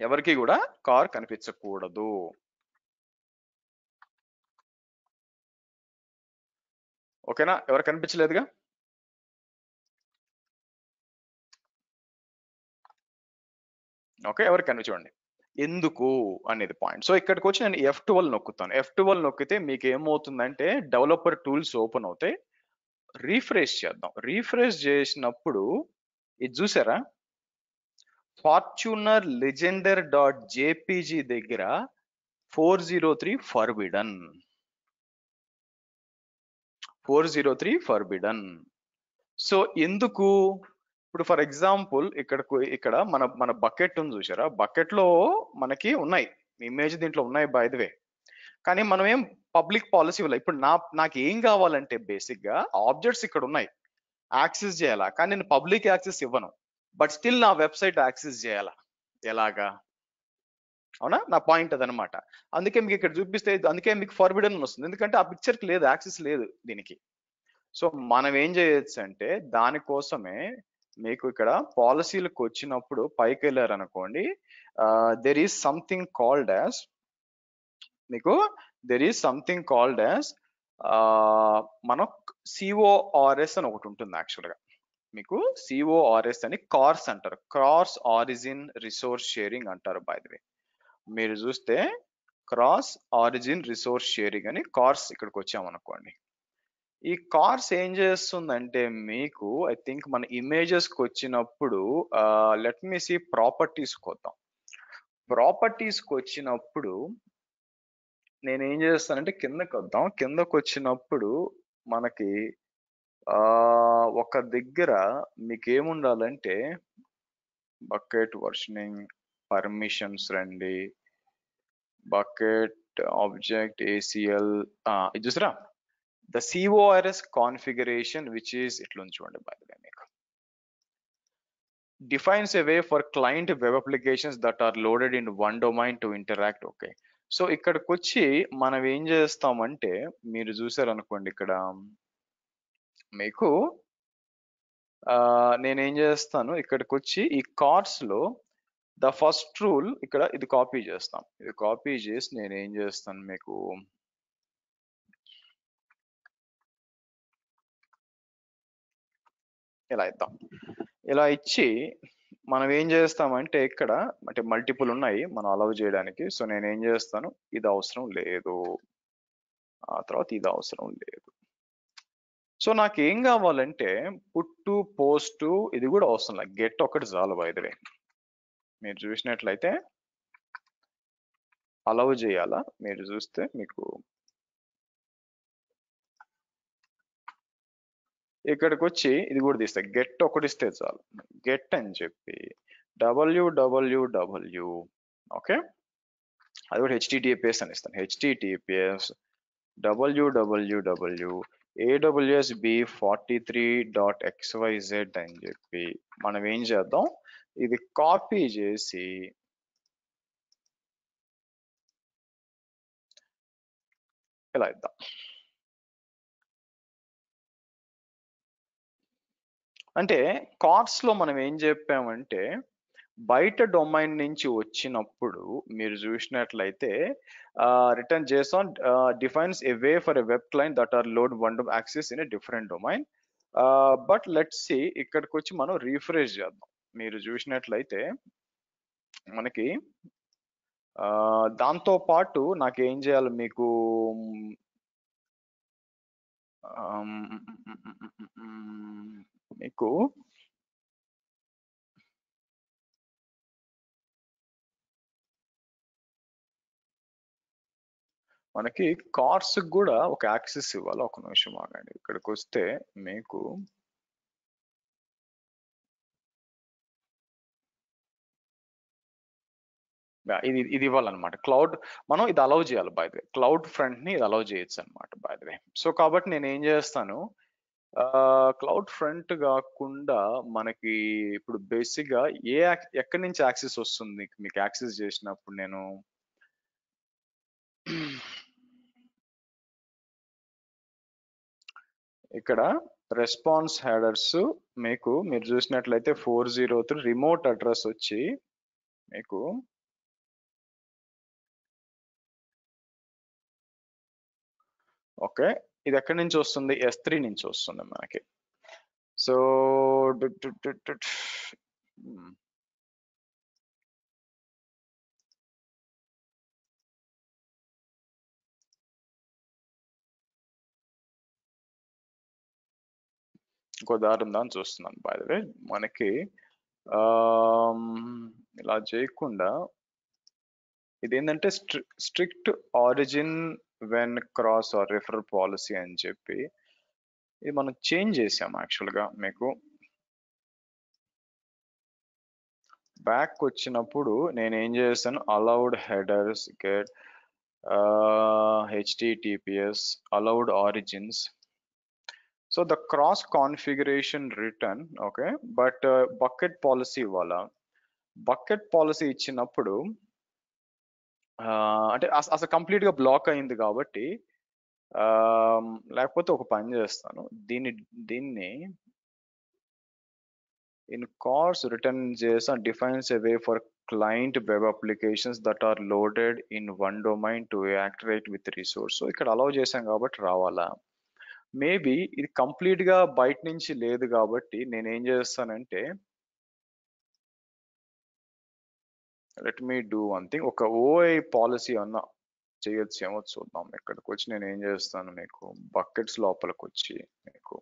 ఎవరికి కూడా కార్ కనిపించకూడదు. ఓకేనా? ఎవరు కనిపించలేదుగా? ఓకే, ఎవరికి కనిపించండి. ఎందుకు అనేది పాయింట్. సో ఇక్కడికి వచ్చి నేను F12 నొక్కుతాను. F12 నొక్కితే మీకు ఏమవుతుందంటే డెవలపర్ టూల్స్ ఓపెన్ అవుతాయి. రీఫ్రెష్ చేద్దాం. రీఫ్రెష్ చేసినప్పుడు ఇది చూసారా, ఫార్చ్యూనర్ లెజెండర్ .jpg దగ్గర 403 ఫర్బిడన్, 403 ఫర్బిడన్. సో ఎందుకు? ఇప్పుడు ఫర్ ఎగ్జాంపుల్ ఇక్కడ మన బకెట్ ఉంది చూసారా, బకెట్ లో మనకి ఉన్నాయి ఇమేజ్, దీంట్లో ఉన్నాయి బై ది వే. కానీ మనం ఏం పబ్లిక్ పాలసీ వల్ల ఇప్పుడు నాకు ఏం కావాలంటే బేసిక్ గా ఆబ్జెక్ట్స్ ఇక్కడ ఉన్నాయి, యాక్సెస్ చేయాలా, కానీ నేను పబ్లిక్ యాక్సెస్ ఇవ్వను, బట్ స్టిల్ నా వెబ్సైట్ యాక్సెస్ చేయాలా, ఎలాగా? అవునా? నా పాయింట్ అదనమాట. అందుకే మీకు ఇక్కడ చూపిస్తే, అందుకే మీకు ఫార్బిడన్ వస్తుంది, ఎందుకంటే ఆ పిక్చర్ కి లేదు, యాక్సెస్ లేదు దీనికి. సో మనం ఏం చేయొచ్చు అంటే దానికోసమే మీకు ఇక్కడ పాలసీలకు వచ్చినప్పుడు పైకి వెళ్ళారు అనుకోండి, there is something called as, మీకు there is something called as మనం CORS అని ఒకటి ఉంటుంది. యాక్చువల్గా మీకు CORS అని కార్స్ అంటారు, క్రాస్ ఆరిజిన్ రిసోర్స్ షేరింగ్ అంటారు. బై ది వే మీరు చూస్తే క్రాస్ ఆరిజిన్ రిసోర్స్ షేరింగ్ అని కార్స్ ఇక్కడికి వచ్చామనుకోండి, ఈ కార్స్ ఏం చేస్తుందంటే మీకు ఐ థింక్ మన ఇమేజెస్ కి వచ్చినప్పుడు లెట్ మీ సీ ప్రాపర్టీస్ కొద్దాం. ప్రాపర్టీస్ కి వచ్చినప్పుడు నేను ఏం చేస్తానంటే కిందకి వద్దాం. కిందకు వచ్చినప్పుడు మనకి ఒక దగ్గర మీకు ఏముండాలంటే బకెట్ వర్షనింగ్ పర్మిషన్స్ రండి, బకెట్ ఆబ్జెక్ట్ ACL ఇది చూసారా, the CORS configuration, which is ఇట్లా చూడండి by the way, మీకు defines a way for client web applications that are loaded in one domain to interact. Okay, so ఇక్కడికి వచ్చి మనం ఏం చేస్తామంటే మీరు చూసారనుకోండి, ఇక్కడ మీకు నేనేం చేస్తాను, ఇక్కడికి వచ్చి ఈ కార్డ్స్ లో ద ఫస్ట్ రూల్ ఇక్కడ ఇది కాపీ చేస్తాం. ఇది కాపీ చేసి నేను ఏం చేస్తాను, మీకు ఇలా ఇద్దాం. ఇలా ఇచ్చి మనం ఏం చేస్తామంటే ఇక్కడ అంటే మల్టిపుల్ ఉన్నాయి మనం అలౌ చేయడానికి. సో నేను ఏం చేస్తాను, ఇది అవసరం లేదు, ఆ తర్వాత ఇది అవసరం లేదు. సో నాకు ఏం కావాలంటే పుట్టు పోస్ట్ ఇది కూడా అవసరం లేదు, గెట్ ఒకటి చాలు. బై ది వే మీరు చూసినట్లయితే అలౌ చేయాలా, మీరు చూస్తే మీకు ఇక్కడికి వచ్చి ఇది కూడా తీస్తా, గెట్ ఒకటి ఇస్తే చాలు. గెట్ అని చెప్పి www, ఓకే, అది కూడా HTTPS అని ఇస్తాను. HTTPS www AWS B43.xyz అని చెప్పి మనం ఏం చేద్దాం, ఇది కాపీ చేసి ఇలా ఇద్దాం. అంటే కార్డ్స్ లో మనం ఏం చెప్పామంటే బయట డొమైన్ నుంచి వచ్చినప్పుడు మీరు చూసినట్లయితే return JSON defines a way for a web client that are load one to access in a different domain. But let's see ఇక్కడికి వచ్చి మనం రీఫ్రెష్ చేద్దాం. మీరు చూసినట్లయితే మనకి దాంతో పాటు నాకు ఏం చేయాలి, మీకు మీకు మనకి కార్స్ కూడా ఒక యాక్సెస్ ఇవ్వాలి. ఒక నిమిషం ఆగండి. ఇక్కడికి వస్తే మీకు ఇది ఇవ్వాలన్నమాట. క్లౌడ్ మనం ఇది అలౌ చేయాలి. By the way cloud front ని ఇది అలౌ చేయొచ్చు అనమాట. బై ద వే సో కాబట్టి నేను ఏం చేస్తాను, క్లౌడ్ ఫ్రంట్ కాకుండా మనకి ఇప్పుడు బేసిక్ గా ఎక్కడి నుంచి యాక్సెస్ వస్తుంది మీకు యాక్సెస్ చేసినప్పుడు, నేను ఇక్కడ రెస్పాన్స్ హెడర్స్ మీరు చూసినట్లయితే 403 రిమోట్ అడ్రస్ వచ్చి మీకు ఓకే, ఇది ఎక్కడి నుంచి వస్తుంది, S3 నుంచి వస్తుంది మనకి. సో ఇంకో దారి ఉందా అని చూస్తున్నాను. బై ద వే మనకి ఇలా చేయకుండా ఇదేంటంటే strict origin when cross or referral policy అని చెప్పి ఇది మనం చేంజ్ చేసాం. యాక్చువల్గా మీకు బ్యాక్ వచ్చినప్పుడు నేను ఏం చేస్తాను, allowed headers get HTTPS allowed origins. So the cross configuration return, okay, but bucket policy ఇవ్వాలా. బకెట్ పాలసీ ఇచ్చినప్పుడు అంటే అసలు కంప్లీట్ గా బ్లాక్ అయింది కాబట్టి లేకపోతే ఒక పని చేస్తాను, దీన్ని in course return JSON defines a way for client web applications that are loaded in one domain to activate with resource. So ఇక్కడ అలౌ చేశాం కాబట్టి రావాలా. మేబీ ఇది కంప్లీట్ గా బయట నుంచి లేదు కాబట్టి నేను ఏం చేస్తానంటే let me do one thing, ఒక OI పాలసీ అన్న చేయొచ్చు ఏమో చూద్దాం. ఇక్కడికి వచ్చి నేను ఏం చేస్తాను, మీకు బకెట్స్ లోపలికి వచ్చి మీకు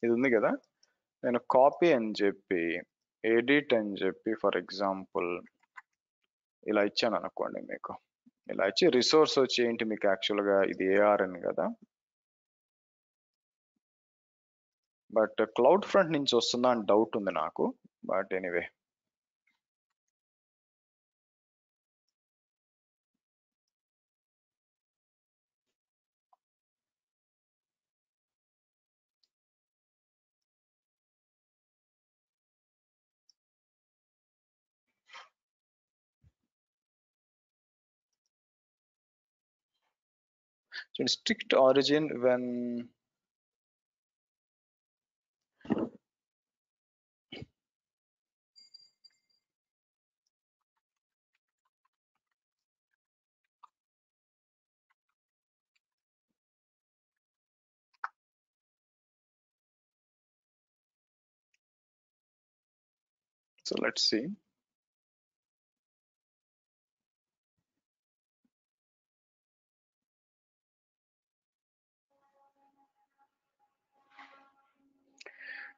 ఇది ఉంది కదా, నేను కాపీ అని చెప్పి ఎడిట్ అని చెప్పి ఫర్ ఎగ్జాంపుల్ ఇలా ఇచ్చాను అనుకోండి. మీకు ఇలా ఇచ్చి రిసోర్స్ వచ్చి ఏంటి మీకు యాక్చువల్గా ఇది ARN కదా, బట్ క్లౌడ్ ఫ్రంట్ నుంచి వస్తుందా అని డౌట్ ఉంది నాకు. But anyway strict origin when so let's see.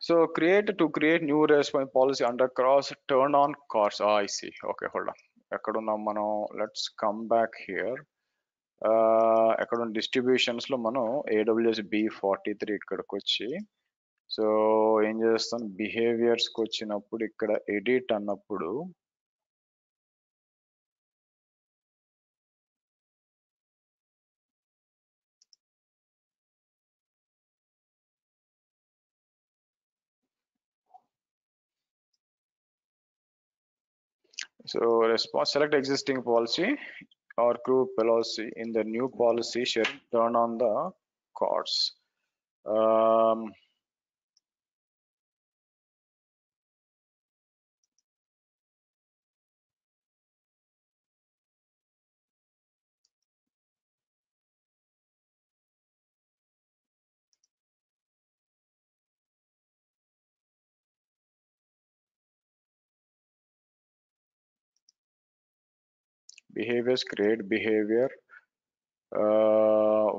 So to create new response policy under cross turn on cars. I see. Okay, hold on. ఎక్కడున్నాం మనం, let's come back here. ఎక్కడ distributions లో మనం AWS B43 ఇక్కడికి వచ్చి so ఏం చేస్తాం behaviours కి వచ్చినప్పుడు ఇక్కడ ఎడిట్ అన్నప్పుడు so response select existing policy or group policy in the new policy should turn on the cards. Behaviors create behavior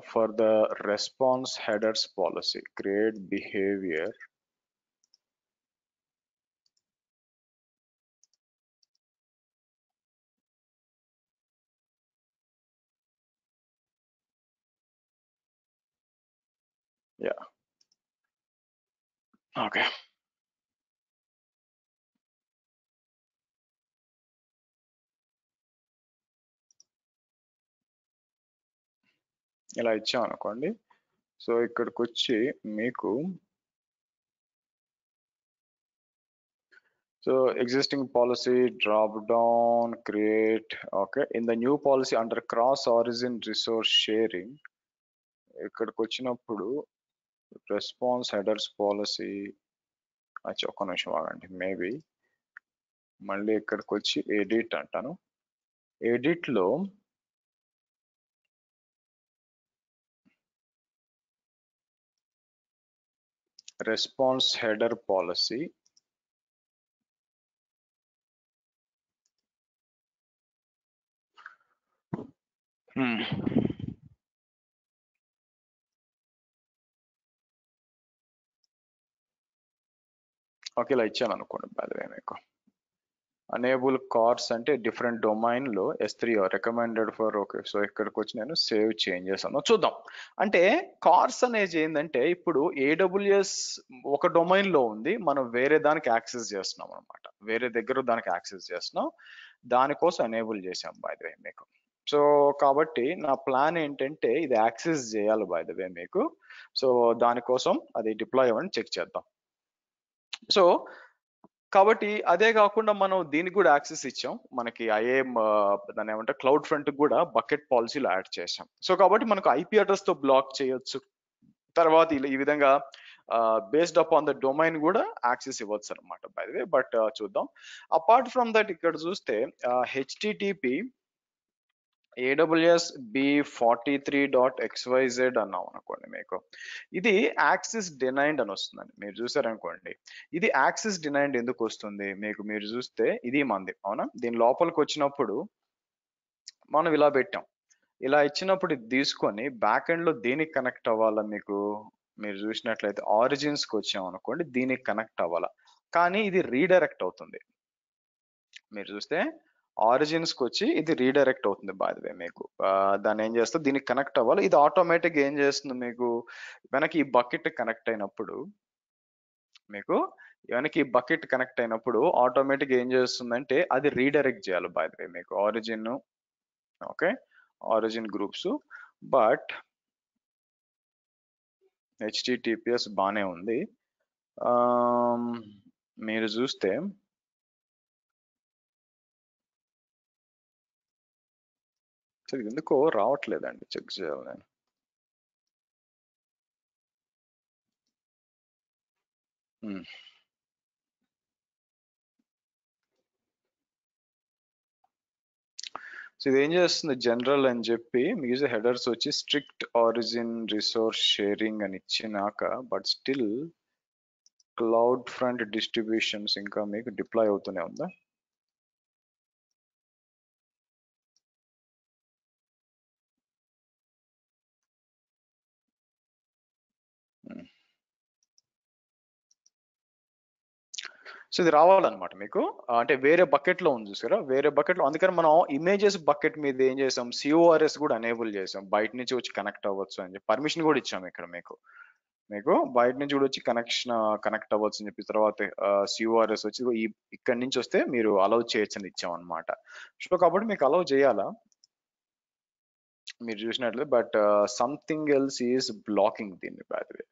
for the response headers policy. Create behavior yeah okay ఇలా ఇచ్చాం అనుకోండి so ఇక్కడికి వచ్చి మీకు so existing policy drop down create okay in the new policy under cross origin resource sharing ఇక్కడికి వచ్చినప్పుడు response headers policy ఒక్క నిమిషం ఆగండి మేబీ మళ్ళీ ఇక్కడికి వచ్చి ఎడిట్ అంటాను ఎడిట్ లో రెస్పాన్స్ హెడర్ పాలసీ ఓకే ఇలా ఇచ్చాను అనుకోండి బై మీకు అనేబుల్ కార్స్ అంటే డిఫరెంట్ డొమైన్ లో S3 recommended for okay so ఇక్కడికి వచ్చి నేను సేవ్ చేంజ్ చేస్తాను చూద్దాం అంటే కార్స్ అనేది ఏంటంటే ఇప్పుడు AWS ఒక డొమైన్ లో ఉంది మనం వేరే దానికి యాక్సెస్ చేస్తున్నాం అనమాట వేరే దగ్గర దానికి యాక్సెస్ చేస్తున్నాం దానికోసం ఎనేబుల్ చేసాం బై ద వే మీకు సో కాబట్టి నా ప్లాన్ ఏంటంటే ఇది యాక్సెస్ చేయాలి బై ద వే మీకు సో దానికోసం అది డిప్లాయ్ అవ్వని చెక్ చేద్దాం సో కాబట్టి అదే కాకుండా మనం దీనికి కూడా యాక్సెస్ ఇచ్చాం మనకి ఐఏఎం దాన్ని ఏమంటే క్లౌడ్ ఫ్రంట్ కూడా బకెట్ పాలసీలో యాడ్ చేసాం సో కాబట్టి మనకు IP అడ్రస్ తో బ్లాక్ చేయొచ్చు తర్వాత ఈ విధంగా based up on the domain కూడా యాక్సెస్ ఇవ్వచ్చు అనమాట బై ద వే బట్ చూద్దాం అపార్ట్ ఫ్రమ్ దట్ ఇక్కడ చూస్తే HTTP AWS B43.xyz అన్నాం అనుకోండి మీకు ఇది యాక్సెస్ డినైన్డ్ అని వస్తుందండి మీరు చూసారనుకోండి ఇది యాక్సెస్ డినైన్డ్ ఎందుకు వస్తుంది మీకు మీరు చూస్తే ఇది మంది అవునా దీని లోపలికి వచ్చినప్పుడు మనం ఇలా పెట్టాం ఇలా ఇచ్చినప్పుడు ఇది తీసుకొని బ్యాక్ ఎండ్ లో దేనికి కనెక్ట్ అవ్వాలా మీకు మీరు చూసినట్లయితే ఆరిజిన్స్ కి వచ్చాం అనుకోండి దీనికి కనెక్ట్ అవ్వాలా కానీ ఇది రీడైరెక్ట్ అవుతుంది మీరు చూస్తే ఆరిజిన్స్ కి వచ్చి ఇది రీడైరెక్ట్ అవుతుంది బై ద వే మీకు దాన్ని ఏం చేస్తుంది దీనికి కనెక్ట్ అవ్వాలి ఇది ఆటోమేటిక్ ఏం చేస్తుంది మీకు వెనక్కి ఈ బకెట్ కనెక్ట్ అయినప్పుడు మీకు వెనక్కి ఈ బకెట్ కనెక్ట్ అయినప్పుడు ఆటోమేటిక్ ఏం చేస్తుందంటే అది రీడైరెక్ట్ చేయాలి బై ద వే మీకు origin okay origin groups but HTTPS బానే ఉంది మీరు చూస్తే ఎందుకో రావట్లేదండి చెక్ చేయాలి నేను సో ఇది ఏం చేస్తుంది జనరల్ అని చెప్పి మిగతా హెడర్స్ వచ్చి స్ట్రిక్ట్ ఆరిజిన్ రిసోర్స్ షేరింగ్ అని ఇచ్చినాక but still cloud front distributions ఇంకా మీకు డిప్లాయ్ అవుతూనే ఉందా సో ఇది రావాలన్నమాట మీకు. అంటే వేరే బకెట్ లో ఉంది చూసారా, వేరే బకెట్ లో. అందుకని మనం ఇమేజెస్ బకెట్ మీద ఏం చేసాం, CORS కూడా ఎనేబుల్ చేసాం, బయట నుంచి వచ్చి కనెక్ట్ అవ్వచ్చు అని చెప్పి పర్మిషన్ కూడా ఇచ్చాము ఇక్కడ మీకు. బయట నుంచి కూడా వచ్చి కనెక్ట్ అవ్వచ్చు అని చెప్పి, తర్వాత CORS వచ్చి ఇక్కడ నుంచి వస్తే మీరు అలౌ చేయొచ్చు అని ఇచ్చాం అనమాట. సో కాబట్టి మీకు అలౌ చేయాలా మీరు చూసినట్లయితే, but something else is blocking దీన్ని by the way.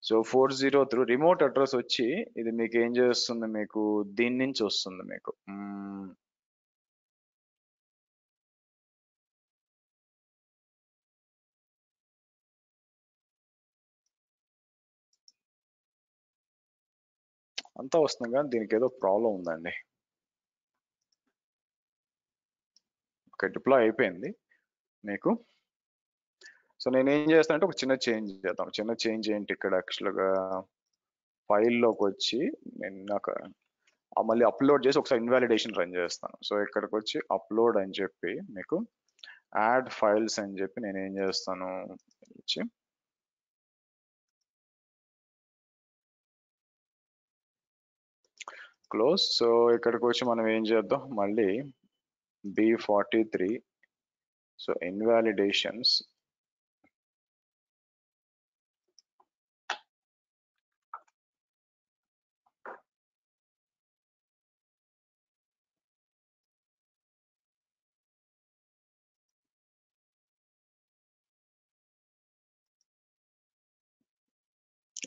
So 403 remote address వచ్చి ఇది మీకు ఏం చేస్తుంది, మీకు దీని నుంచి వస్తుంది మీకు. అంతా వస్తుంది కానీ దీనికి ఏదో ప్రాబ్లం ఉందండి. ఓకే, డిప్లాయ్ అయిపోయింది మీకు. సో నేను ఏం చేస్తానంటే ఒక చిన్న చేంజ్ చేద్దాం. చిన్న చేంజ్ ఏంటి, ఇక్కడ యాక్చువల్గా ఫైల్లోకి వచ్చి నేను నాకు మళ్ళీ అప్లోడ్ చేసి ఒకసారి ఇన్వాలిడేషన్ రన్ చేస్తాను. సో ఇక్కడికి వచ్చి అప్లోడ్ అని చెప్పి మీకు యాడ్ ఫైల్స్ అని చెప్పి నేను ఏం చేస్తాను వచ్చి క్లోజ్. సో ఇక్కడికి వచ్చి మనం ఏం చేద్దాం, మళ్ళీ B43 సో ఇన్వాలిడేషన్స్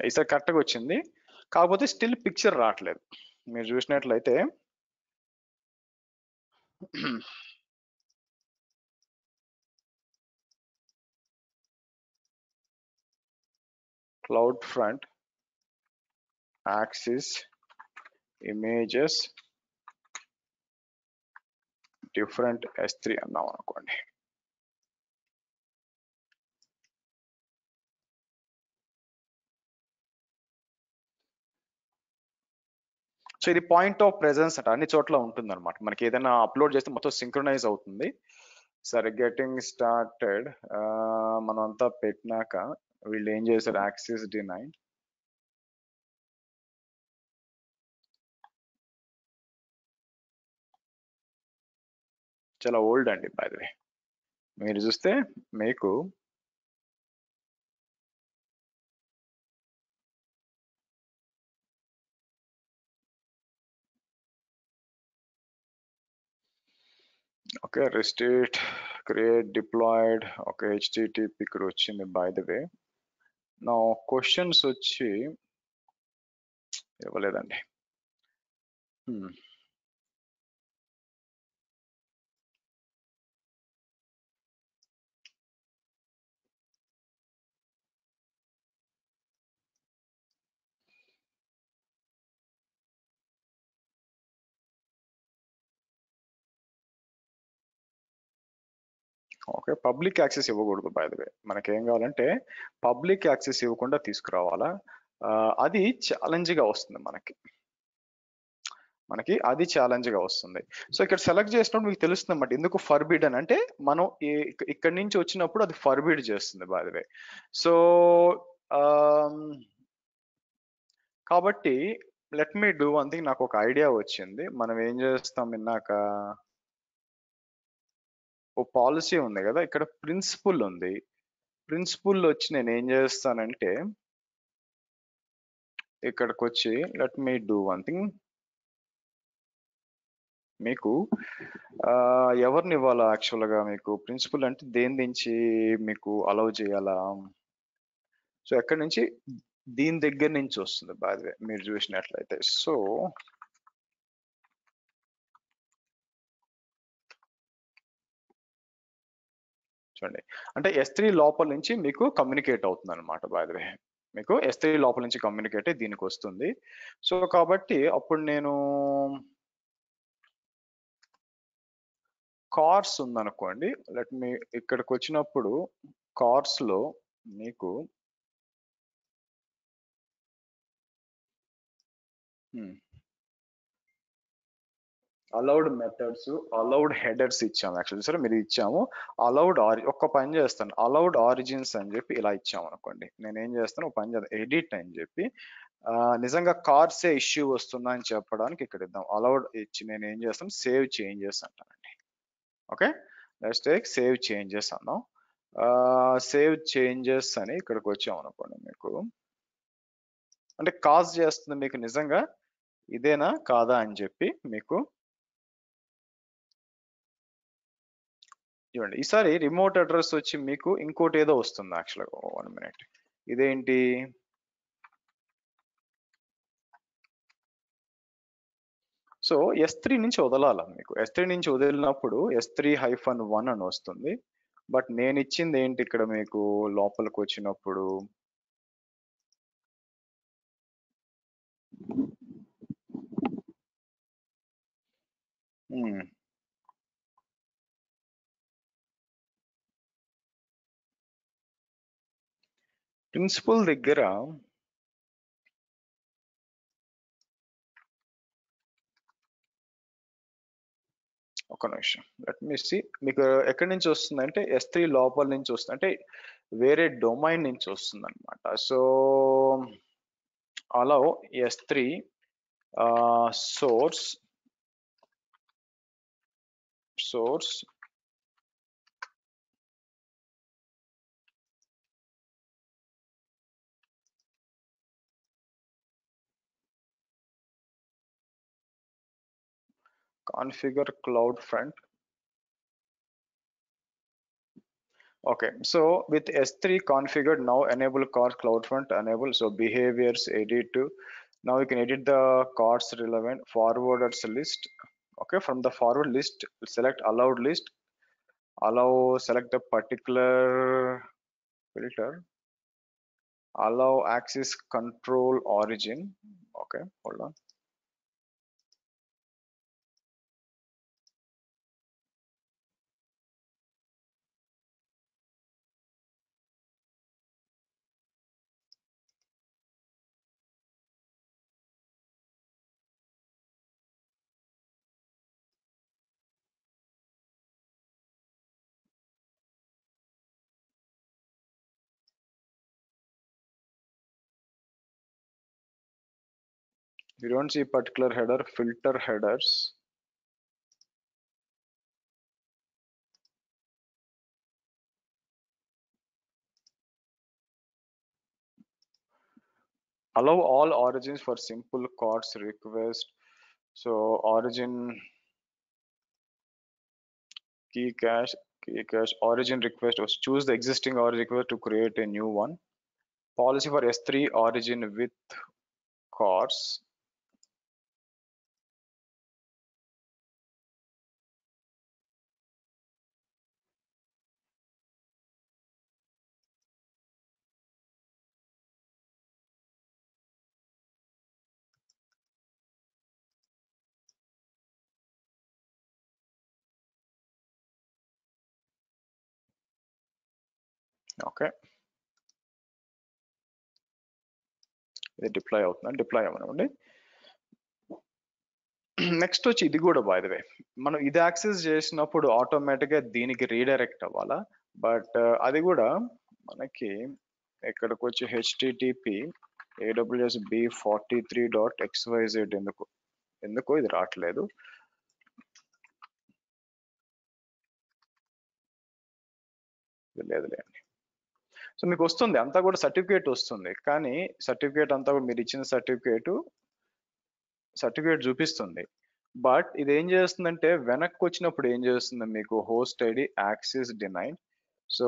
ఈసారి కరెక్ట్గా వచ్చింది, కాకపోతే స్టిల్ పిక్చర్ రావట్లేదు. మీరు చూసినట్లయితే cloud front axis images different S3 అన్నాం అనుకోండి. సో ఇది పాయింట్ ఆఫ్ ప్రెజెన్స్ అంటే అన్ని చోట్ల ఉంటుంది అనమాట. మనకి ఏదైనా అప్లోడ్ చేస్తే మొత్తం సింక్రనైజ్ అవుతుంది. సరే గెటింగ్ స్టార్టెడ్ మనం అంతా పెట్టినాక వీళ్ళు ఏం చేశారు, యాక్సెస్ డినై. చాలా ఓల్డ్ అండి బై ది వే. మీరు చూస్తే మీకు okay restrict create deployed okay HTTP ఇక్కడ వచ్చింది బై ది వే. నా క్వశ్చన్స్ వచ్చి ఇవ్వలేదండి. ఓకే, పబ్లిక్ యాక్సెస్ ఇవ్వకూడదు బై ది వే. మనకేం కావాలంటే పబ్లిక్ యాక్సెస్ ఇవ్వకుండా తీసుకురావాలా. అది ఛాలెంజ్గా వస్తుంది మనకి అది ఛాలెంజ్గా వస్తుంది. సో ఇక్కడ సెలెక్ట్ చేసినప్పుడు మీకు తెలుస్తుంది అన్నమాట ఎందుకు ఫర్బిడ్ అని. అంటే మనం ఇక్కడి నుంచి వచ్చినప్పుడు అది ఫర్బిడ్ చేస్తుంది బై ది వే. సో కాబట్టి let me do one thing. నాకు ఒక ఐడియా వచ్చింది. మనం ఏం చేస్తాం, ఇన్నాక ఓ పాలసీ ఉంది కదా, ఇక్కడ ప్రిన్సిపుల్ ఉంది. ప్రిన్సిపుల్ వచ్చి నేను ఏం చేస్తానంటే ఇక్కడికి వచ్చి let me do one thing. మీకు ఎవరిని ఇవ్వాలా యాక్చువల్గా, మీకు ప్రిన్సిపల్ అంటే దేని నుంచి మీకు అలౌ చేయాలా. సో ఎక్కడి నుంచి, దీని దగ్గర నుంచి వస్తుంది బై ది వే మీరు చూసినట్లయితే. సో చూడండి, అంటే S3 లోపల నుంచి మీకు కమ్యూనికేట్ అవుతుంది అనమాట బై ది వే. మీకు S3 లోపల నుంచి కమ్యూనికేట్ దీనికి వస్తుంది. సో కాబట్టి అప్పుడు నేను కార్స్ ఉందనుకోండి, లెట్ మీ ఇక్కడికి వచ్చినప్పుడు కార్స్ లో మీకు అలౌడ్ మెథడ్స్ అలౌడ్ హెడర్స్ ఇచ్చాము. యాక్చువల్లీ సరే మీరు ఇచ్చాము అలౌడ్ ఒక్క పని చేస్తాను, అలౌడ్ ఆరిజిన్స్ అని చెప్పి ఇలా ఇచ్చాము అనుకోండి. నేను ఏం చేస్తాను, ఒక పని చేస్తాను, ఎడిట్ అని చెప్పి నిజంగా కార్సే ఇష్యూ వస్తుందా అని చెప్పడానికి ఇక్కడ ఇద్దాం. అలౌడ్ ఇచ్చి నేను ఏం చేస్తాను, సేవ్ చేంజెస్ అంటానండి. Okay, let's take save changes అన్నాం. సేవ్ చేంజెస్ అని ఇక్కడికి వచ్చాం అనుకోండి, మీకు అంటే కాజ్ చేస్తుంది మీకు నిజంగా ఇదేనా కాదా అని చెప్పి మీకు చూడండి. ఈసారి రిమోట్ అడ్రస్ వచ్చి మీకు ఇంకోటి ఏదో వస్తుంది యాక్చువల్గా. 1 minute, ఇదేంటి? సో S3 నుంచి వదలాల మీకు. S3 నుంచి వదిలినప్పుడు S3-1 అని వస్తుంది. బట్ నేను ఇచ్చింది ఏంటి ఇక్కడ మీకు లోపలికి వచ్చినప్పుడు, ప్రిన్సిపల్ దగ్గర ఒక నిమిషం, లెట్ మీ సీ. మీకు ఎక్కడి నుంచి వస్తుంది అంటే S3 లోపల నుంచి వస్తుంది, అంటే వేరే డొమైన్ నుంచి వస్తుంది అనమాట. సో అలా S3 source configure CloudFront. Okay, so with S3 configured, now enable CloudFront enable. So behaviors edit to, now you can edit the cards relevant forwarders list. Okay, from the forward list select allowed list, select the particular filter, allow access control origin. Okay, hold on. You don't see particular header, filter headers. Allow all origins for simple cards request. So origin key cache origin request was choose the existing origin request to create a new one. Policy for S3 origin with cards. Okay, ఇది deploy అవుతుంది, deploy అవ్వనివ్వండి. Next వచ్చి ఇది కూడా by the way, మనం ఇది access చేసినప్పుడు ఆటోమేటిక్గా దీనికి రీడైరెక్ట్ అవ్వాలా. బట్ అది కూడా మనకి ఇక్కడికి వచ్చి http aws b43.xyz ఎందుకు ఇది రావట్లేదు. లేదులేండి. సో మీకు వస్తుంది అంతా కూడా సర్టిఫికేట్ వస్తుంది, కానీ సర్టిఫికేట్ అంతా కూడా మీరు ఇచ్చిన సర్టిఫికేట్ చూపిస్తుంది. బట్ ఇది ఏం చేస్తుందంటే వెనక్కి వచ్చినప్పుడు ఏం చేస్తుంది మీకు host ID access denied. So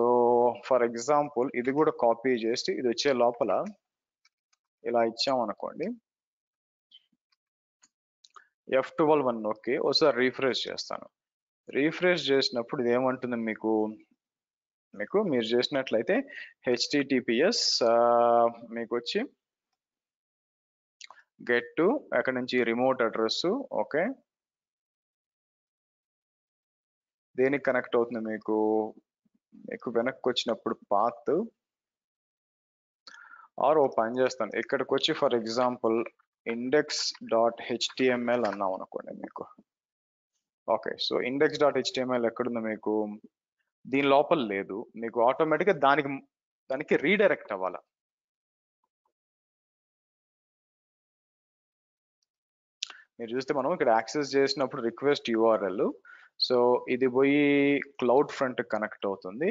for example ఇది కూడా కాపీ చేసి ఇది వచ్చే లోపల ఇలా ఇచ్చామనుకోండి, F12 అని నొక్కి ఒకసారి రీఫ్రెష్ చేస్తాను. రీఫ్రెష్ చేసినప్పుడు ఇది ఏమంటుంది మీకు మీరు చేసినట్లయితే https మీకు వచ్చి గెట్ టు అక్కడ నుంచి రిమోట్ అడ్రస్. ఓకే, దేనికి కనెక్ట్ అవుతుంది మీకు వెనక్కి వచ్చినప్పుడు పాత్ ఆర్ ఓ పని చేస్తాను. ఇక్కడికి వచ్చి ఫర్ ఎగ్జాంపుల్ index.html అన్నాం అనుకోండి మీకు. ఓకే, సో index.html ఎక్కడుంది మీకు దీని లోపల లేదు, మీకు ఆటోమేటిక్గా దానికి రీడైరెక్ట్ అవ్వాలా. మీరు చూస్తే మనం ఇక్కడ యాక్సెస్ చేసినప్పుడు రిక్వెస్ట్ యూఆర్ఎల్, సో ఇది పోయి క్లౌడ్ ఫ్రంట్ కనెక్ట్ అవుతుంది.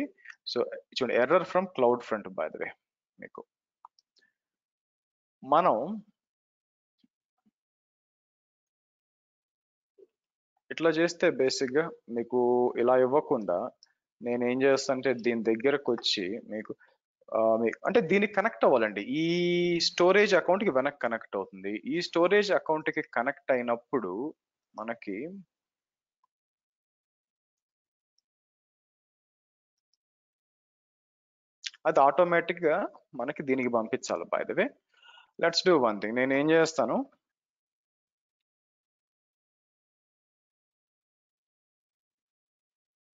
సో చూడండి, error from cloud front by the వే. మీకు మనం ఇట్లా చేస్తే బేసిక్ గా మీకు ఇలా ఇవ్వకుండా నేను ఏం చేస్తానంటే దీని దగ్గరకు వచ్చి మీకు అంటే దీనికి కనెక్ట్ అవ్వాలండి. ఈ స్టోరేజ్ అకౌంట్ కి వెనక్కి కనెక్ట్ అవుతుంది. ఈ స్టోరేజ్ అకౌంట్ కి కనెక్ట్ అయినప్పుడు మనకి అది ఆటోమేటిక్ గా మనకి దీనికి పంపించాలి. By the way let's do one thing. నేను ఏం చేస్తాను,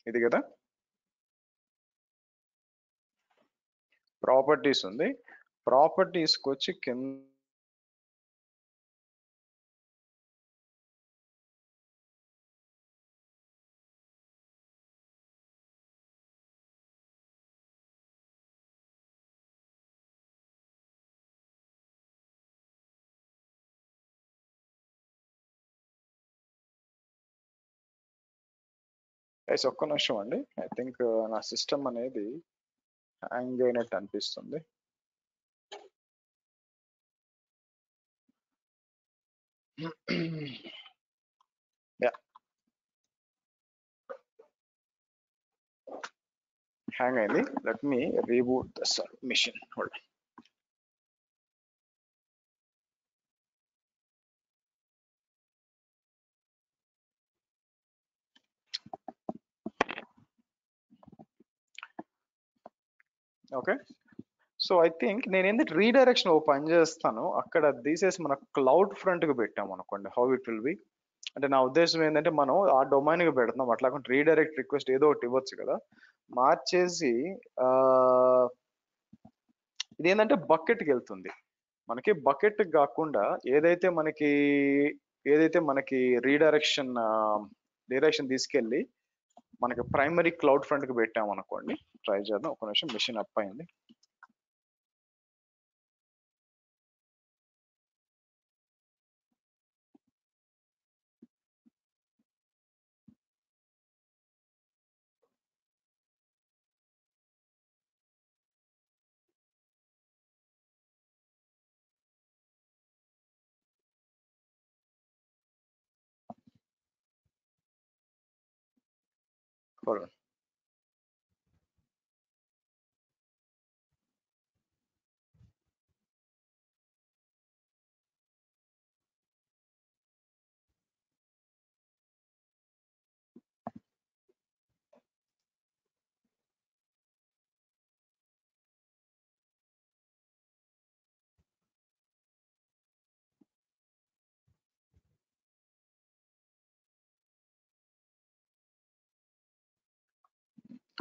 ఇది కదా ప్రాపర్టీస్ ఉంది, ప్రాపర్టీస్కి వచ్చి కింద ఒక్క నిమిషం అండి. ఐ థింక్ నా సిస్టమ్ అనేది హ్యాంగ్ అయినట్టు అనిపిస్తుంది. హ్యాంగ్ అయింది. Let me reboot the machine. Hold. Okay, so I think నేను ఏంటంటే రీడైరెక్షన్ ఓపెన్ చేస్తాను, అక్కడ తీసేసి మన క్లౌడ్ ఫ్రంట్ కి పెట్టాం అనుకోండి, హౌ ఇట్ విల్ బి. అంటే నా ఉద్దేశం ఏంటంటే మనం ఆ డొమైన్ కి పెడుతున్నాం, అట్లా రీడైరెక్ట్ రిక్వెస్ట్ ఏదో ఒకటి ఇవ్వచ్చు కదా, మార్చేసి ఇదేంటంటే బకెట్కి వెళ్తుంది. మనకి బకెట్ కాకుండా ఏదైతే మనకి రీడైరెక్షన్ తీసుకెళ్ళి మనకి ప్రైమరీ క్లౌడ్ ఫ్రంట్ కి పెట్టాం అనుకోండి. ట్రై చేద్దాం. ఒక నిమిషం, మిషన్ అప్ అయింది.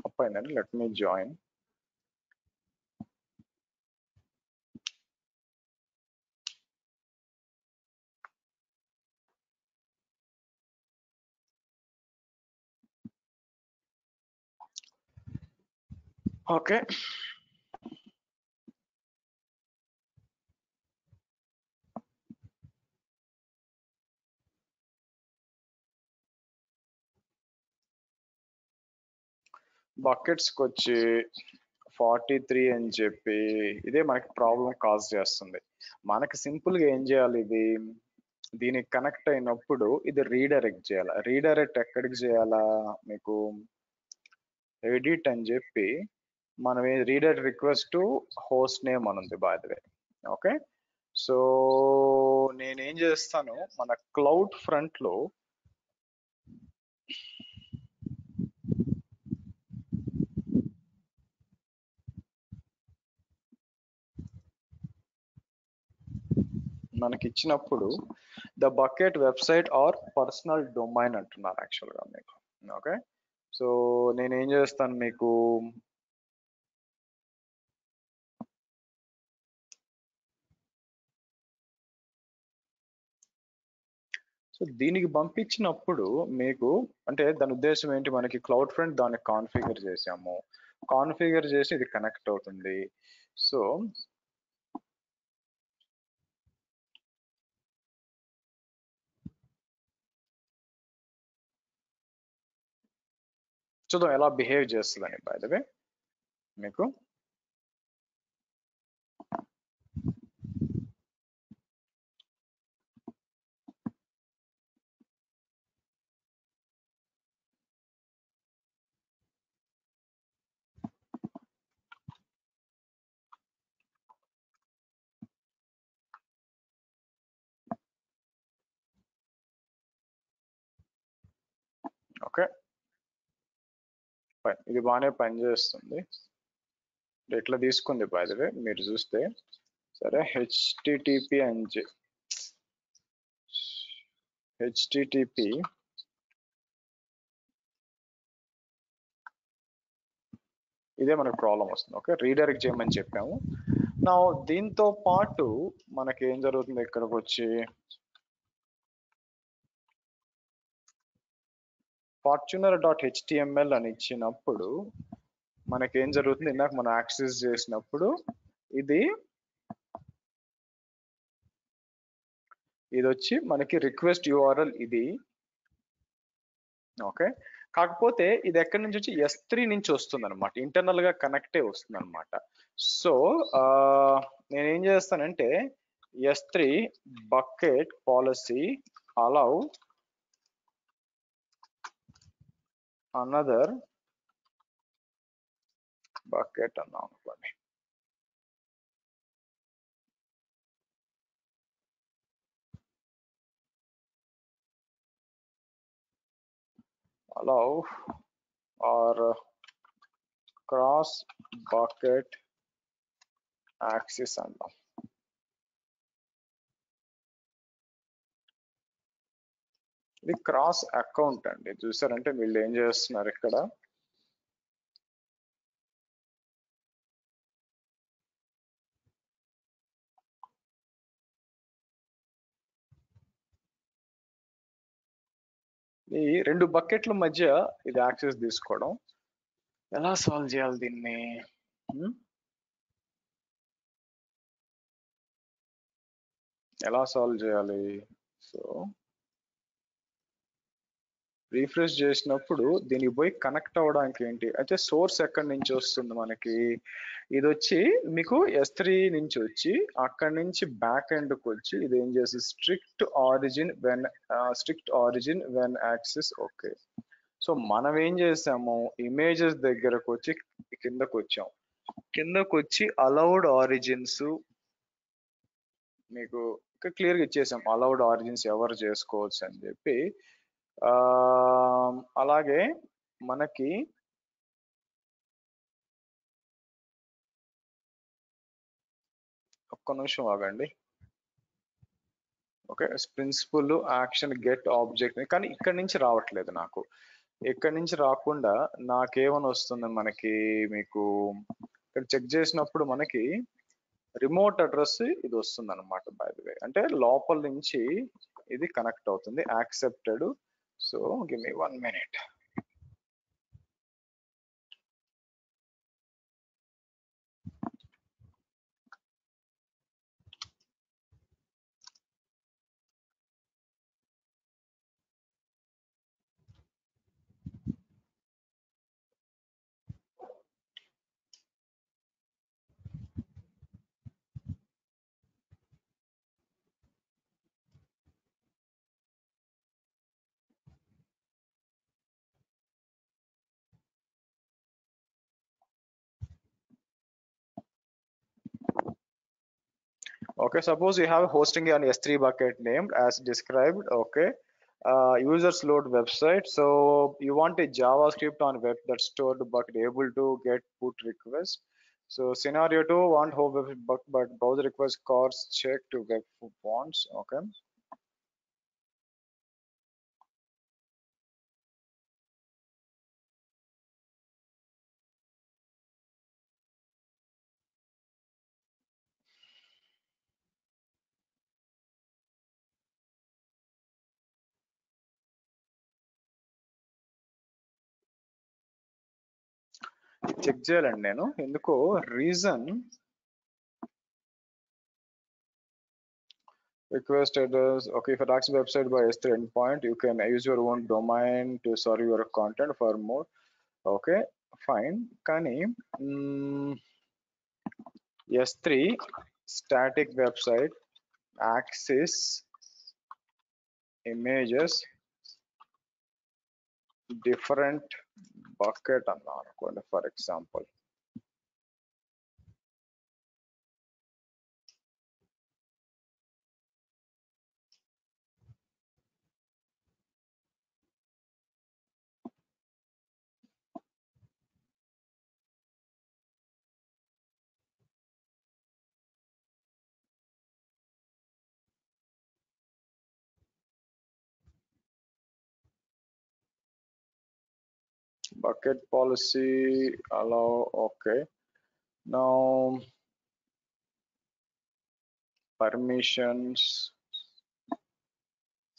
అప్ అయిందండి. Let me join. ఓకే, బకెట్స్కి వచ్చి 43 అని చెప్పి ఇదే మనకి ప్రాబ్లం కాజ్ చేస్తుంది. మనకి సింపుల్ గా ఏం చేయాలి, దీనికి కనెక్ట్ అయినప్పుడు ఇది రీడైరెక్ట్ చేయాలి. రీడైరెక్ట్ ఎక్కడికి చేయాలా, మీకు ఎడిట్ అని చెప్పి మనం redirect request to host name అని ఉంది by the way. Okay, so నేనేం చేస్తాను, మన క్లౌడ్ ఫ్రంట్ లో మనకి ఇచ్చినప్పుడు the bucket website are personal domain అంటున్నారు యాక్చువల్ గా మీకు. ఓకే, సో నేనేం చేస్తాను, మీకు సో దీనికి పంపించినప్పుడు మీకు అంటే దాని ఉద్దేశం ఏంటి, మనకి క్లౌడ్ ఫ్రంట్ దాన్ని కాన్ఫిగర్ చేసాము, కాన్ఫిగర్ చేసి ఇది కనెక్ట్ అవుతుంది. సో చూద్దాం ఎలా బిహేవ్ చేస్తుందని బై ద వే మీకు. ఓకే ఫైన్, ఇది బాగానే పనిచేస్తుంది. ఎట్లా తీసుకుంది బై ద వే మీరు చూస్తే. సరే హెచ్టిటిపి అని హెచ్టిటిపి ఇదే మనకు ప్రాబ్లం వస్తుంది. ఓకే రీడైరెక్ట్ చేయమని చెప్పాము. నా దీంతో పాటు మనకి ఏం జరుగుతుంది ఇక్కడికి వచ్చి fortuner.html అని ఇచ్చినప్పుడు మనకేం జరుగుతుంది, ఇందాక మనం యాక్సెస్ చేసినప్పుడు ఇది వచ్చి మనకి రిక్వెస్ట్ యూఆర్ఎల్ ఇది. ఓకే కాకపోతే ఇది ఎక్కడి నుంచి వచ్చి S3 నుంచి వస్తుంది అనమాట, ఇంటర్నల్ గా కనెక్టే వస్తుంది అనమాట. సో నేనేం చేస్తానంటే S3 bucket policy allow another bucket అన్నాం అనుకోండి. allow or cross bucket access అన్నాం. ఇది క్రాస్ అకౌంట్ అండి. చూసారంటే వీళ్ళు ఏం చేస్తున్నారు ఇక్కడ, ఈ రెండు బకెట్ల మధ్య ఇది యాక్సెస్ తీసుకోవడం. ఎలా సాల్వ్ చేయాలి దీన్ని, ఎలా సాల్వ్ చేయాలి? సో రీఫ్రెష్ చేసినప్పుడు దీనికి పోయి కనెక్ట్ అవ్వడానికి ఏంటి అయితే సోర్స్ ఎక్కడి నుంచి వస్తుంది మనకి, ఇది వచ్చి మీకు S3 నుంచి వచ్చి అక్కడి నుంచి బ్యాక్ ఎండ్కి వచ్చి ఇది ఏం చేసి strict origin when access. Okay so మనం ఏం చేసాము, ఇమేజెస్ దగ్గరకు వచ్చి కిందకు వచ్చాం, కిందకు వచ్చి అలౌడ్ ఆరిజిన్స్ మీకు క్లియర్గా ఇచ్చేసాం, అలౌడ్ ఆరిజిన్స్ ఎవరు చేసుకోవచ్చు అని చెప్పి. అలాగే మనకి ఒక్క నిమిషం ఆగండి. Okay principal action get object కానీ ఇక్కడ నుంచి రావట్లేదు నాకు. ఇక్కడ నుంచి రాకుండా నాకేమని వస్తుంది మనకి, మీకు ఇక్కడ చెక్ చేసినప్పుడు మనకి రిమోట్ అడ్రస్ ఇది వస్తుంది అనమాట. బై ది వే అంటే లోపల నుంచి ఇది కనెక్ట్ అవుతుంది accepted. So give me 1 minute. Okay, suppose you have hosting on S3 bucket named as described. Okay, users load website, so you want a JavaScript on web that stored bucket able to get put request. So scenario 2 want home web but browser request cars check to web wants. Okay, check చేయాలండి నేను ఎందుకో reason. Request address. Okay, if it acts website by S3 endpoint, you can use your own domain to serve your content for more. Okay fine. కానీ S3 static website access images different bucket అన్నా అనుకోండి for example. Bucket policy allow, okay. Now permissions,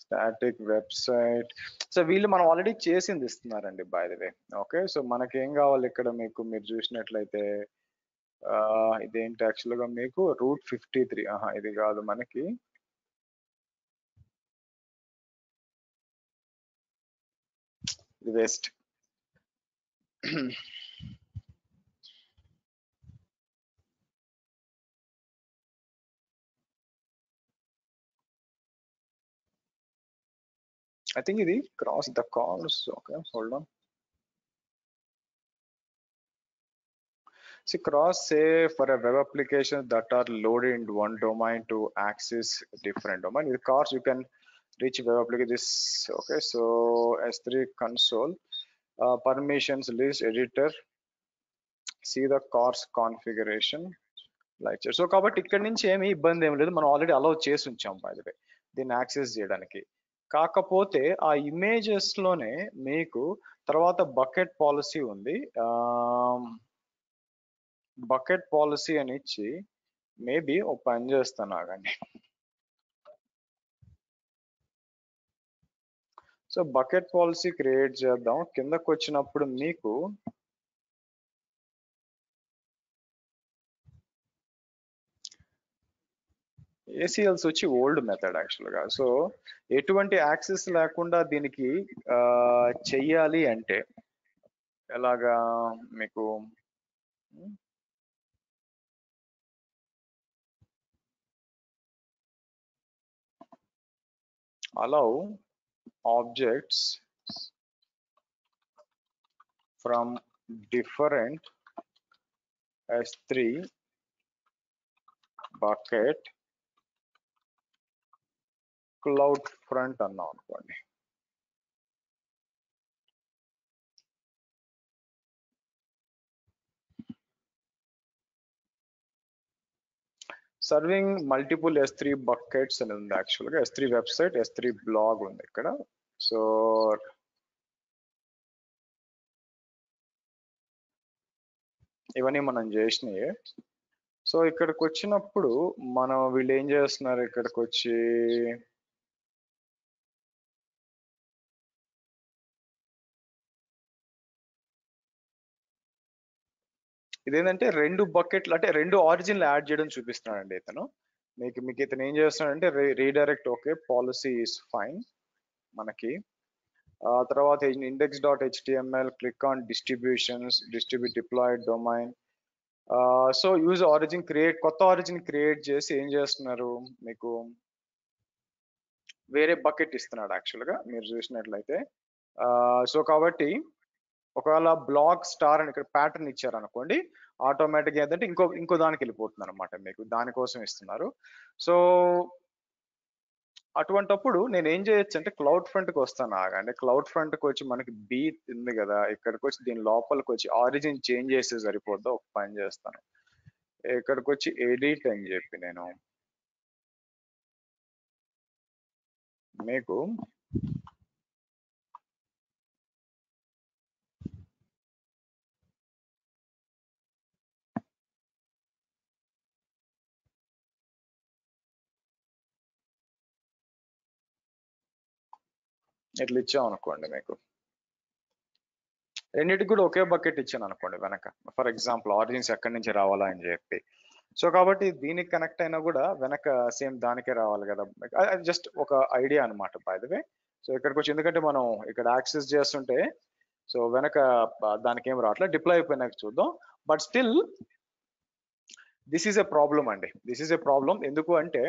static website. So వీళ్ళు మనం already చేసింది ఇస్తున్నారండి by the way. Okay so మనకేం కావాలి ఇక్కడ మీకు మీరు చూసినట్లయితే ఇదేంటి యాక్చువల్గా మీకు రూట్ 53. ఇది కాదు మనకి ఇది వేస్ట్. I think ఇది cross the calls. Okay, hold on. See, cross say for a web application that are loaded in one domain to access different domain. With cars you can reach web application. This okay. So S3 console permissions list editor. See the cars configuration. Like so కాబట్టి ఇక్కడ నుంచి ఏమి ఇబ్బంది ఏం లేదు, మనం already allow చేసి ఉంచాం బై ది వే దీన్ని యాక్సెస్ చేయడానికి. కాకపోతే ఆ ఇమేజెస్ లోనే మీకు తర్వాత బకెట్ పాలసీ ఉంది. బకెట్ పాలసీ అని ఇచ్చి మేబీ ఒక పని చేస్తాను ఆగండి. సో బకెట్ పాలసీ క్రియేట్ చేద్దాం. కిందకు వచ్చినప్పుడు మీకు ఏసీఎల్స్ వచ్చి ఓల్డ్ మెథడ్ యాక్చువల్గా. సో ఎటువంటి యాక్సెస్ లేకుండా దీనికి చెయ్యాలి అంటే ఎలాగా మీకు allow objects from different S3 bucket cloud front అన్నా అనుకోండి. సర్వింగ్ మల్టిపుల్ S3 బకెట్స్ అని ఉంది యాక్చువల్గా. S3 వెబ్సైట్ S3 బ్లాగ్ ఉంది ఇక్కడ. సో ఇవన్నీ మనం చేసినాయి. సో ఇక్కడికి వచ్చినప్పుడు మనం వీళ్ళు ఏం చేస్తున్నారు, ఇక్కడికి వచ్చి ఇదేంటంటే రెండు బకెట్లు అంటే రెండు ఆరిజిన్లు యాడ్ చేయడం చూపిస్తున్నాడండి ఇతను. మీకు ఇతను ఏం చేస్తున్నాడంటే redirect okay policy is fine మనకి. తర్వాత index.html click on distributions distribute deployed domain. So use origin create కొత్త ఆరిజిన్ క్రియేట్ చేసి ఏం చేస్తున్నారు మీకు వేరే బకెట్ ఇస్తున్నాడు యాక్చువల్గా మీరు చూసినట్లయితే. సో కాబట్టి ఒకవేళ బ్లాక్ స్టార్ అని ఇక్కడ ప్యాటర్న్ ఇచ్చారు అనుకోండి, ఆటోమేటిక్గా ఏంటంటే ఇంకో దానికి వెళ్ళిపోతుంది అనమాట, మీకు దానికోసం ఇస్తున్నారు. సో అటువంటప్పుడు నేను ఏం చేయొచ్చు అంటే క్లౌడ్ ఫ్రంట్కి వస్తాను ఆగండి. క్లౌడ్ ఫ్రంట్కి వచ్చి మనకి బీ ఉంది కదా, ఇక్కడికి వచ్చి దీని లోపలికి వచ్చి ఆరిజిన్ చేంజ్ చేస్తే సరిపోద్దా, ఒక పని చేస్తాను. ఇక్కడికి వచ్చి ఎడిట్ అని చెప్పి నేను మీకు ఇట్లా ఇచ్చాం అనుకోండి, మీకు రెండింటికి కూడా ఒకే బకెట్ ఇచ్చాను అనుకోండి వెనక. ఫర్ ఎగ్జాంపుల్ ఆరిజిన్స్ ఎక్కడి నుంచి రావాలా అని చెప్పి. సో కాబట్టి దీనికి కనెక్ట్ అయినా కూడా వెనక సేమ్ దానికే రావాలి కదా. అది జస్ట్ ఒక ఐడియా అనమాట బై ద వే. సో ఇక్కడికి వచ్చి ఎందుకంటే మనం ఇక్కడ యాక్సెస్ చేస్తుంటే సో వెనక దానికి ఏం రావట్లేదు, డిప్లాయ్ అయిపోయినాక చూద్దాం. But still this is a problem అండి, దిస్ ఈజ్ ఎ ప్రాబ్లం. ఎందుకు అంటే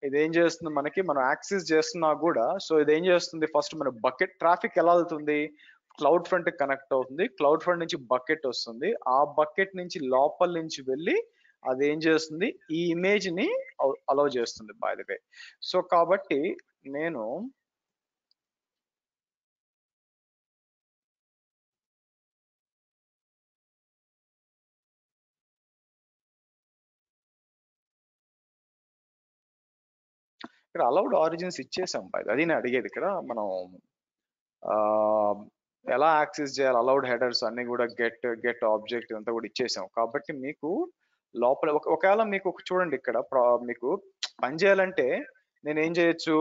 ఇదేం చేస్తుంది మనకి, మనం యాక్సెస్ చేస్తున్నా కూడా, సో ఇదేం చేస్తుంది, ఫస్ట్ మన బకెట్ ట్రాఫిక్ ఎలా వెళ్తుంది, క్లౌడ్ ఫ్రంట్ కనెక్ట్ అవుతుంది, క్లౌడ్ ఫ్రంట్ నుంచి బకెట్ వస్తుంది, ఆ బకెట్ నుంచి లోపల నుంచి వెళ్ళి అది ఏం చేస్తుంది, ఈ ఇమేజ్ ని అలౌ చేస్తుంది బై ద వే. సో కాబట్టి నేను ఇక్కడ అలౌడ్ ఆరిజిన్స్ ఇచ్చేసాం బై, అది నేను అడిగేది. ఇక్కడ మనం ఎలా యాక్సెస్ చేయాలి, అలౌడ్ హెడర్స్ అన్ని కూడా గెట్ ఆబ్జెక్ట్ అంతా కూడా ఇచ్చేసాం. కాబట్టి మీకు లోపల ఒకవేళ మీకు చూడండి ఇక్కడ మీకు పని చేయాలంటే నేను ఏం చేయొచ్చు,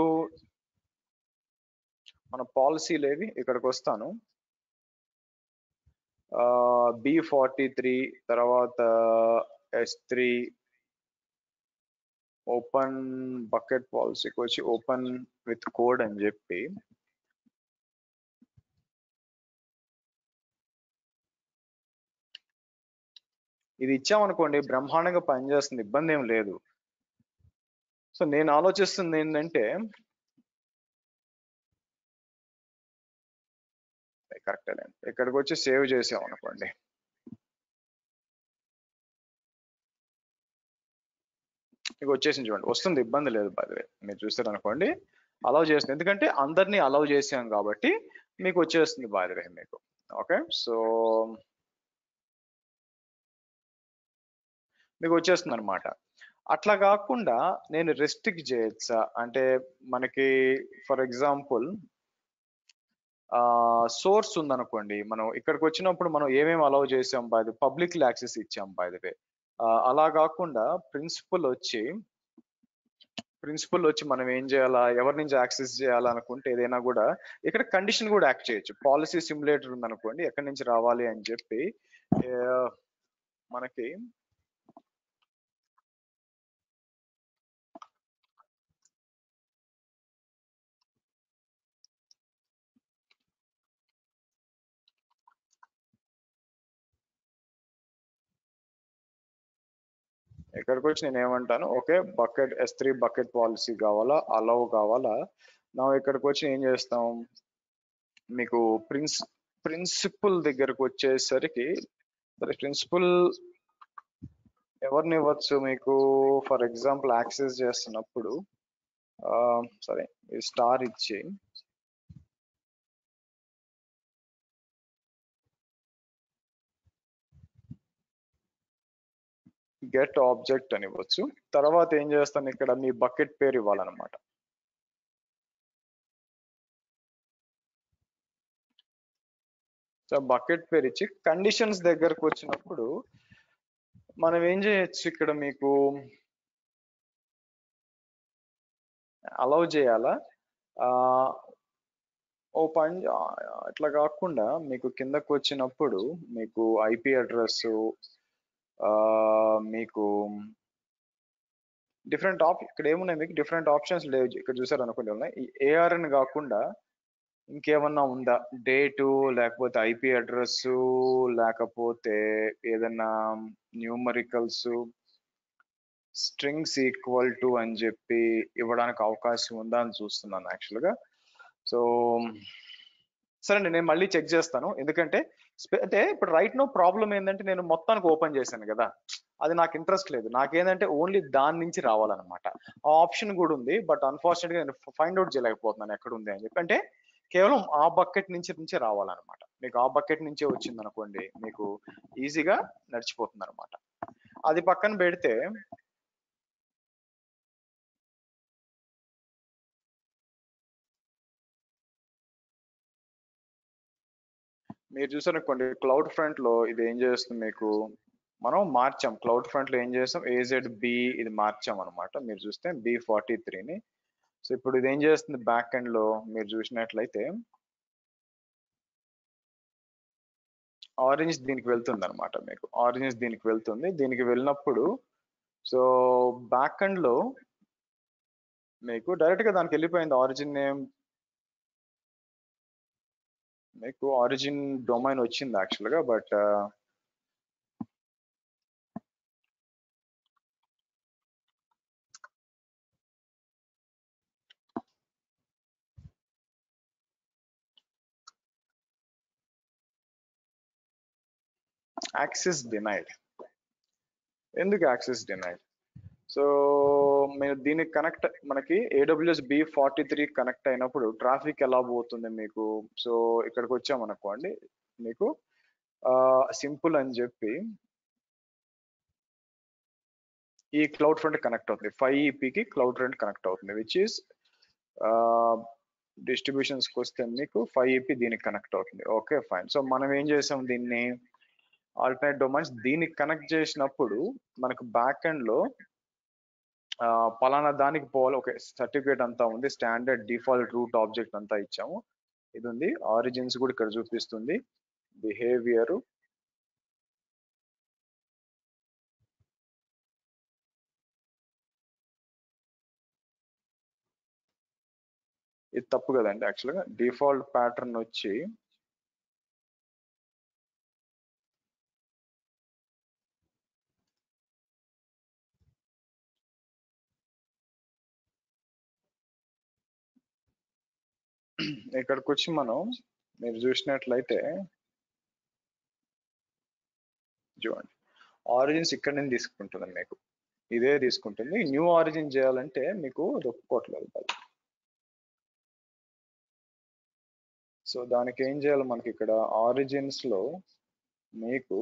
మన పాలసీలు ఏవి, ఇక్కడికి వస్తాను, B43 తర్వాత S3 ఓపెన్ బకెట్ పాలసీకి వచ్చి ఓపెన్ విత్ కోడ్ అని చెప్పి ఇది ఇచ్చామనుకోండి, బ్రహ్మాండంగా పనిచేస్తుంది, ఇబ్బంది ఏం లేదు. సో నేను ఆలోచిస్తుంది ఏంటంటే, కరెక్ట్ లేదు, ఇక్కడికి వచ్చి సేవ్ చేసాం అనుకోండి, ఇక వచ్చేసింది చూడండి, వస్తుంది, ఇబ్బంది లేదు. బై ద వే మీరు చూస్తారు అనుకోండి, అలౌ చేస్తుంది, ఎందుకంటే అందరినీ అలౌ చేసాం కాబట్టి మీకు వచ్చేస్తుంది బై ద వే మీకు. ఓకే, సో మీకు వచ్చేస్తుంది అనమాట. అట్లా కాకుండా నేను రెస్ట్రిక్ట్ చేయొచ్చా అంటే, మనకి ఫర్ ఎగ్జాంపుల్ సోర్స్ ఉందనుకోండి, మనం ఇక్కడికి వచ్చినప్పుడు మనం ఏమేమి అలౌ చేసాం బై ద పబ్లిక్ యాక్సెస్ ఇచ్చాం బై ద వే. అలా కాకుండా ప్రిన్సిపల్ వచ్చి మనం ఏం చేయాలా, ఎవరి నుంచి యాక్సెస్ చేయాలనుకుంటే ఏదైనా కూడా ఇక్కడ కండిషన్ కూడా యాక్ట్ చేయొచ్చు. పాలసీ సిమ్యులేటర్ ఉందనుకోండి, ఎక్కడి నుంచి రావాలి అని చెప్పి మనకి ఇక్కడికి వచ్చి నేను ఏమంటాను, okay bucket S3 bucket policy కావాలా, అలౌ కావాలా. నా ఇక్కడికి వచ్చి ఏం చేస్తాం, మీకు ప్రిన్సిపల్ దగ్గరకు వచ్చేసరికి, ప్రిన్సిపల్ ఎవరిని ఇవ్వచ్చు మీకు, ఫర్ ఎగ్జాంపుల్ యాక్సెస్ చేస్తున్నప్పుడు సరే స్టార్ ఇచ్చి గెట్ ఆబ్జెక్ట్ అని ఇవ్వచ్చు. తర్వాత ఏం చేస్తాను, ఇక్కడ మీ బకెట్ పేరు ఇవ్వాలన్నమాట. సో బకెట్ పేరు ఇచ్చి కండిషన్స్ దగ్గరకు వచ్చినప్పుడు మనం ఏం చేయొచ్చు, ఇక్కడ మీకు అలౌ చేయాలా, ఓ పని అట్లా కాకుండా మీకు కిందకు వచ్చినప్పుడు మీకు IP అడ్రస్, మీకు డిఫరెంట్ ఇక్కడ ఏమున్నాయి, మీకు డిఫరెంట్ ఆప్షన్స్ లేవు. ఇక్కడ చూసారు అనుకోండి, ఉన్నాయి. ఈ ARN కాకుండా ఇంకేమన్నా ఉందా, డేటు లేకపోతే IP అడ్రస్ లేకపోతే ఏదన్నా న్యూమరికల్స్ స్ట్రింగ్స్ ఈక్వల్ టు అని చెప్పి ఇవ్వడానికి అవకాశం ఉందా అని చూస్తున్నాను యాక్చువల్గా. సో సరే నేను మళ్ళీ చెక్ చేస్తాను, ఎందుకంటే అంటే ఇప్పుడు రైట్ నో ప్రాబ్లం ఏంటంటే నేను మొత్తానికి ఓపెన్ చేశాను కదా, అది నాకు ఇంట్రెస్ట్ లేదు. నాకేంటంటే ఓన్లీ దాని నుంచి రావాలన్నమాట. ఆ ఆప్షన్ కూడా ఉంది, బట్ అన్ఫార్చునేట్గా నేను ఫైండ్ అవుట్ చేయలేకపోతున్నాను ఎక్కడ ఉంది అని చెప్పి. అంటే కేవలం ఆ బకెట్ నుంచి రావాలన్నమాట. మీకు ఆ బకెట్ నుంచే వచ్చింది అనుకోండి, మీకు ఈజీగా నడిచిపోతుంది అనమాట. అది పక్కన పెడితే మీరు చూసారనుకోండి, క్లౌడ్ ఫ్రంట్ లో ఇది ఏం చేస్తుంది, మీకు మనం మార్చాం. క్లౌడ్ ఫ్రంట్ లో ఏం చేస్తాం, AZB ఇది మార్చాం అనమాట. మీరు చూస్తే B43ని. సో ఇప్పుడు ఇది ఏం చేస్తుంది, బ్యాక్ ఎండ్ లో మీరు చూసినట్లయితే ఆరెంజ్ దీనికి వెళ్తుంది అనమాట. మీకు ఆరెంజ్ దీనికి వెళ్తుంది. దీనికి వెళ్ళినప్పుడు సో బ్యాక్ ఎండ్ లో మీకు డైరెక్ట్ గా దానికి వెళ్ళిపోయింది ఆరిజిన్ నేమ్ మీకు ఆరిజిన్ డొమైన్ వచ్చింది యాక్చువల్గా, బట్ యాక్సెస్ డినైడ్. ఎందుకు యాక్సెస్ డినైడ్? సో మీరు దీనికి కనెక్ట్, మనకి AWS B43 కనెక్ట్ అయినప్పుడు ట్రాఫిక్ ఎలా పోతుంది మీకు? సో ఇక్కడికి వచ్చామనుకోండి, మీకు సింపుల్ అని చెప్పి ఈ క్లౌడ్ ఫ్రంట్ కనెక్ట్ అవుతుంది. 5EP కి క్లౌడ్ ఫ్రంట్ కనెక్ట్ అవుతుంది, విచ్ ఈస్ డిస్ట్రిబ్యూషన్స్ కి వస్తే మీకు 5EP దీనికి కనెక్ట్ అవుతుంది. Okay fine. సో మనం ఏం చేసాం, దీన్ని ఆల్టర్నేట్ డొమైన్స్ దీనికి కనెక్ట్ చేసినప్పుడు మనకు బ్యాక్ ఎండ్ లో పలానా దానికి పోవాలి, ఓకే సర్టిఫికేట్ అంతా ఉంది, స్టాండర్డ్ డిఫాల్ట్ రూట్ ఆబ్జెక్ట్ అంతా ఇచ్చాము, ఇది ఉంది. ఆరిజిన్స్ కూడా ఇక్కడ చూపిస్తుంది, బిహేవియర్, ఇది తప్పు కదండి యాక్చువల్గా. డిఫాల్ట్ ప్యాటర్న్ వచ్చి ఇక్కడికి వచ్చి మనం మీరు చూసినట్లయితే చూడండి, ఆరిజిన్స్ ఇక్కడ నుంచి తీసుకుంటుంది, మీకు ఇదే తీసుకుంటుంది. న్యూ ఆరిజిన్ చేయాలంటే మీకు ఒప్పుకోవట్లేదు. సో దానికి ఏం చేయాలి, మనకి ఇక్కడ ఆరిజిన్స్ లో మీకు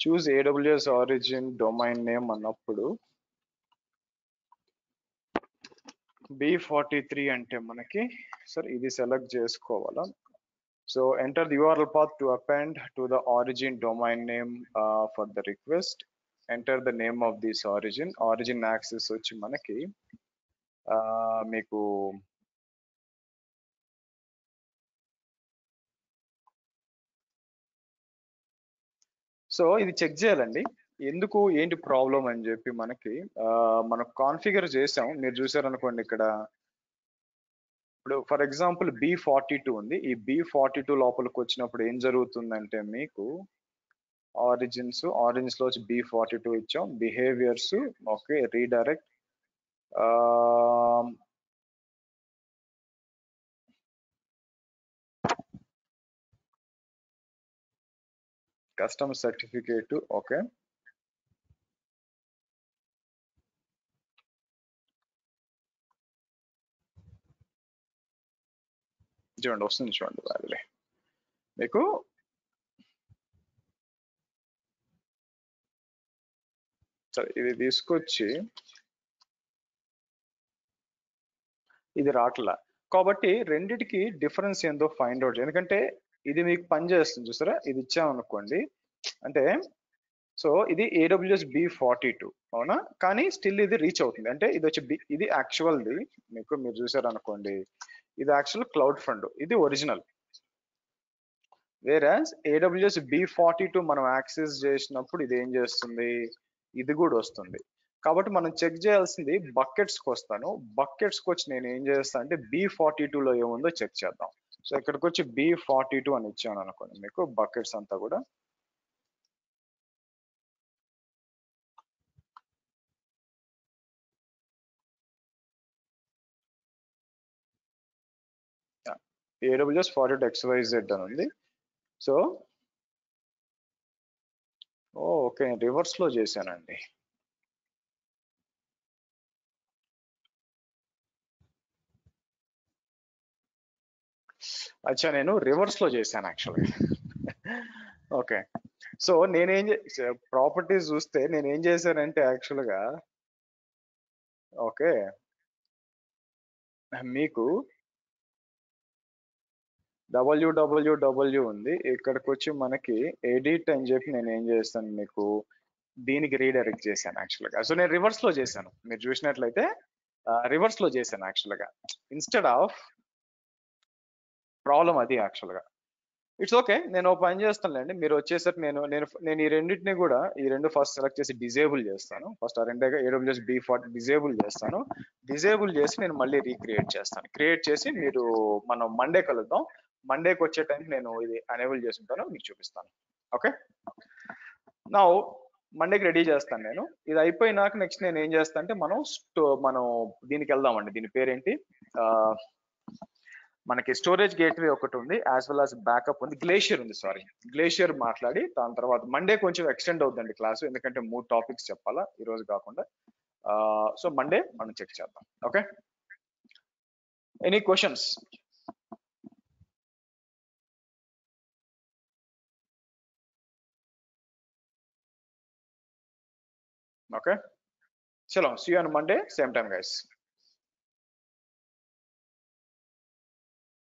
చూస్ AWS ఆరిజిన్ డొమైన్ నేమ్ అన్నప్పుడు B43 అంటే మనకి సరే ఇది సెలెక్ట్ చేసుకోవాలా. So enter the URL path to append to the origin domain name for the request. Enter the name of this origin access వచ్చి మనకి మీకు సో ఇది చెక్ చేయాలండి, ఎందుకు ఏంటి ప్రాబ్లం అని చెప్పి మనకి మనం కాన్ఫిగర్ చేసాం. మీరు చూసారనుకోండి, ఇక్కడ ఇప్పుడు ఫర్ ఎగ్జాంపుల్ B42 ఉంది. ఈ B42 లోపలికి వచ్చినప్పుడు ఏం జరుగుతుందంటే మీకు ఆరిజిన్స్ లో వచ్చి B42 ఇచ్చాం, behaviours okay, redirect, custom certificate okay, చూడండి వస్తుంది, చూడండి వాళ్ళే మీకు సరే ఇది తీసుకొచ్చి ఇది రాట్లా. కాబట్టి రెండిటికి డిఫరెన్స్ ఏందో ఫైండ్ అవుట్, ఎందుకంటే ఇది మీకు పని చేస్తుంది చూసారా, ఇది ఇచ్చామనుకోండి అంటే సో ఇది AWS B42 అవునా, కానీ స్టిల్ ఇది రీచ్ అవుతుంది. అంటే ఇది వచ్చి ఇది యాక్చువల్ది, మీరు చూసారనుకోండి, ఇది యాక్చువల్ క్లౌడ్ ఫ్రంట్, ఇది ఒరిజినల్. వేరాజ్ AWS B42 మనం యాక్సెస్ చేసినప్పుడు ఇది ఏం చేస్తుంది, ఇది కూడా వస్తుంది. కాబట్టి మనం చెక్ చేయాల్సింది బకెట్స్ కి వస్తాను. బకెట్స్ కి వచ్చి నేను ఏం చేస్తాను అంటే B42 లో ఏముందో చెక్ చేద్దాం. సో ఇక్కడికి వచ్చి B42 అని ఇచ్చాను అనుకోండి, మీకు బకెట్స్ అంతా కూడా AWS 42 XYZ అని ఉంది. సో ఓకే, రివర్స్ లో చేశానండి. అచ్చా, నేను రివర్స్ లో చేశాను యాక్చువల్గా. ఓకే, సో నేనేం ప్రాపర్టీస్ చూస్తే నేను ఏం చేశానంటే యాక్చువల్గా ఓకే, మీకు www ఉంది, ఇక్కడికి వచ్చి మనకి ఎడిట్ అని చెప్పి నేను ఏం చేస్తాను, మీకు దీనికి రీడైరెక్ట్ చేశాను యాక్చువల్గా. సో నేను రివర్స్ లో చేశాను, మీరు చూసినట్లయితే రివర్స్ లో చేశాను యాక్చువల్గా, ఇన్స్టెడ్ ఆఫ్ ప్రాబ్లం అది యాక్చువల్గా. It's okay. నేను ఓ పని చేస్తానులేండి. మీరు వచ్చేసరికి నేను ఈ రెండిటిని కూడా ఈ రెండు ఫస్ట్ సెలెక్ట్ చేసి డిజేబుల్ చేస్తాను. ఫస్ట్ ఆ రెండే AWS B40 డిజేబుల్ చేస్తాను. డిజేబుల్ చేసి నేను మళ్ళీ రీక్రియేట్ చేస్తాను. క్రియేట్ చేసి మీరు మనం మండే కలుద్దాం. మండేకి వచ్చే టైం నేను ఇది అనేబుల్ చేసి ఉంటాను, మీకు చూపిస్తాను. ఓకే. నా మండేకి రెడీ చేస్తాను నేను. ఇది అయిపోయినాక నెక్స్ట్ నేను ఏం చేస్తాను అంటే మనం దీనికి వెళ్దామండి. దీని పేరేంటి, మనకి స్టోరేజ్ గేట్వే ఒకటి ఉంది, యాజ్ వెల్ యాజ్ బ్యాకప్ ఉంది, గ్లేషియర్ ఉంది. సారీ, గ్లేషియర్ మాట్లాడి దాని తర్వాత మండే కొంచెం ఎక్స్టెండ్ అవుతుందండి క్లాసు, ఎందుకంటే 3 టాపిక్స్ చెప్పాలా ఈ రోజు కాకుండా. సో మండే మనం చెక్ చేద్దాం. Okay. Any questions? Okay, chalo, see you on Monday, same time, guys.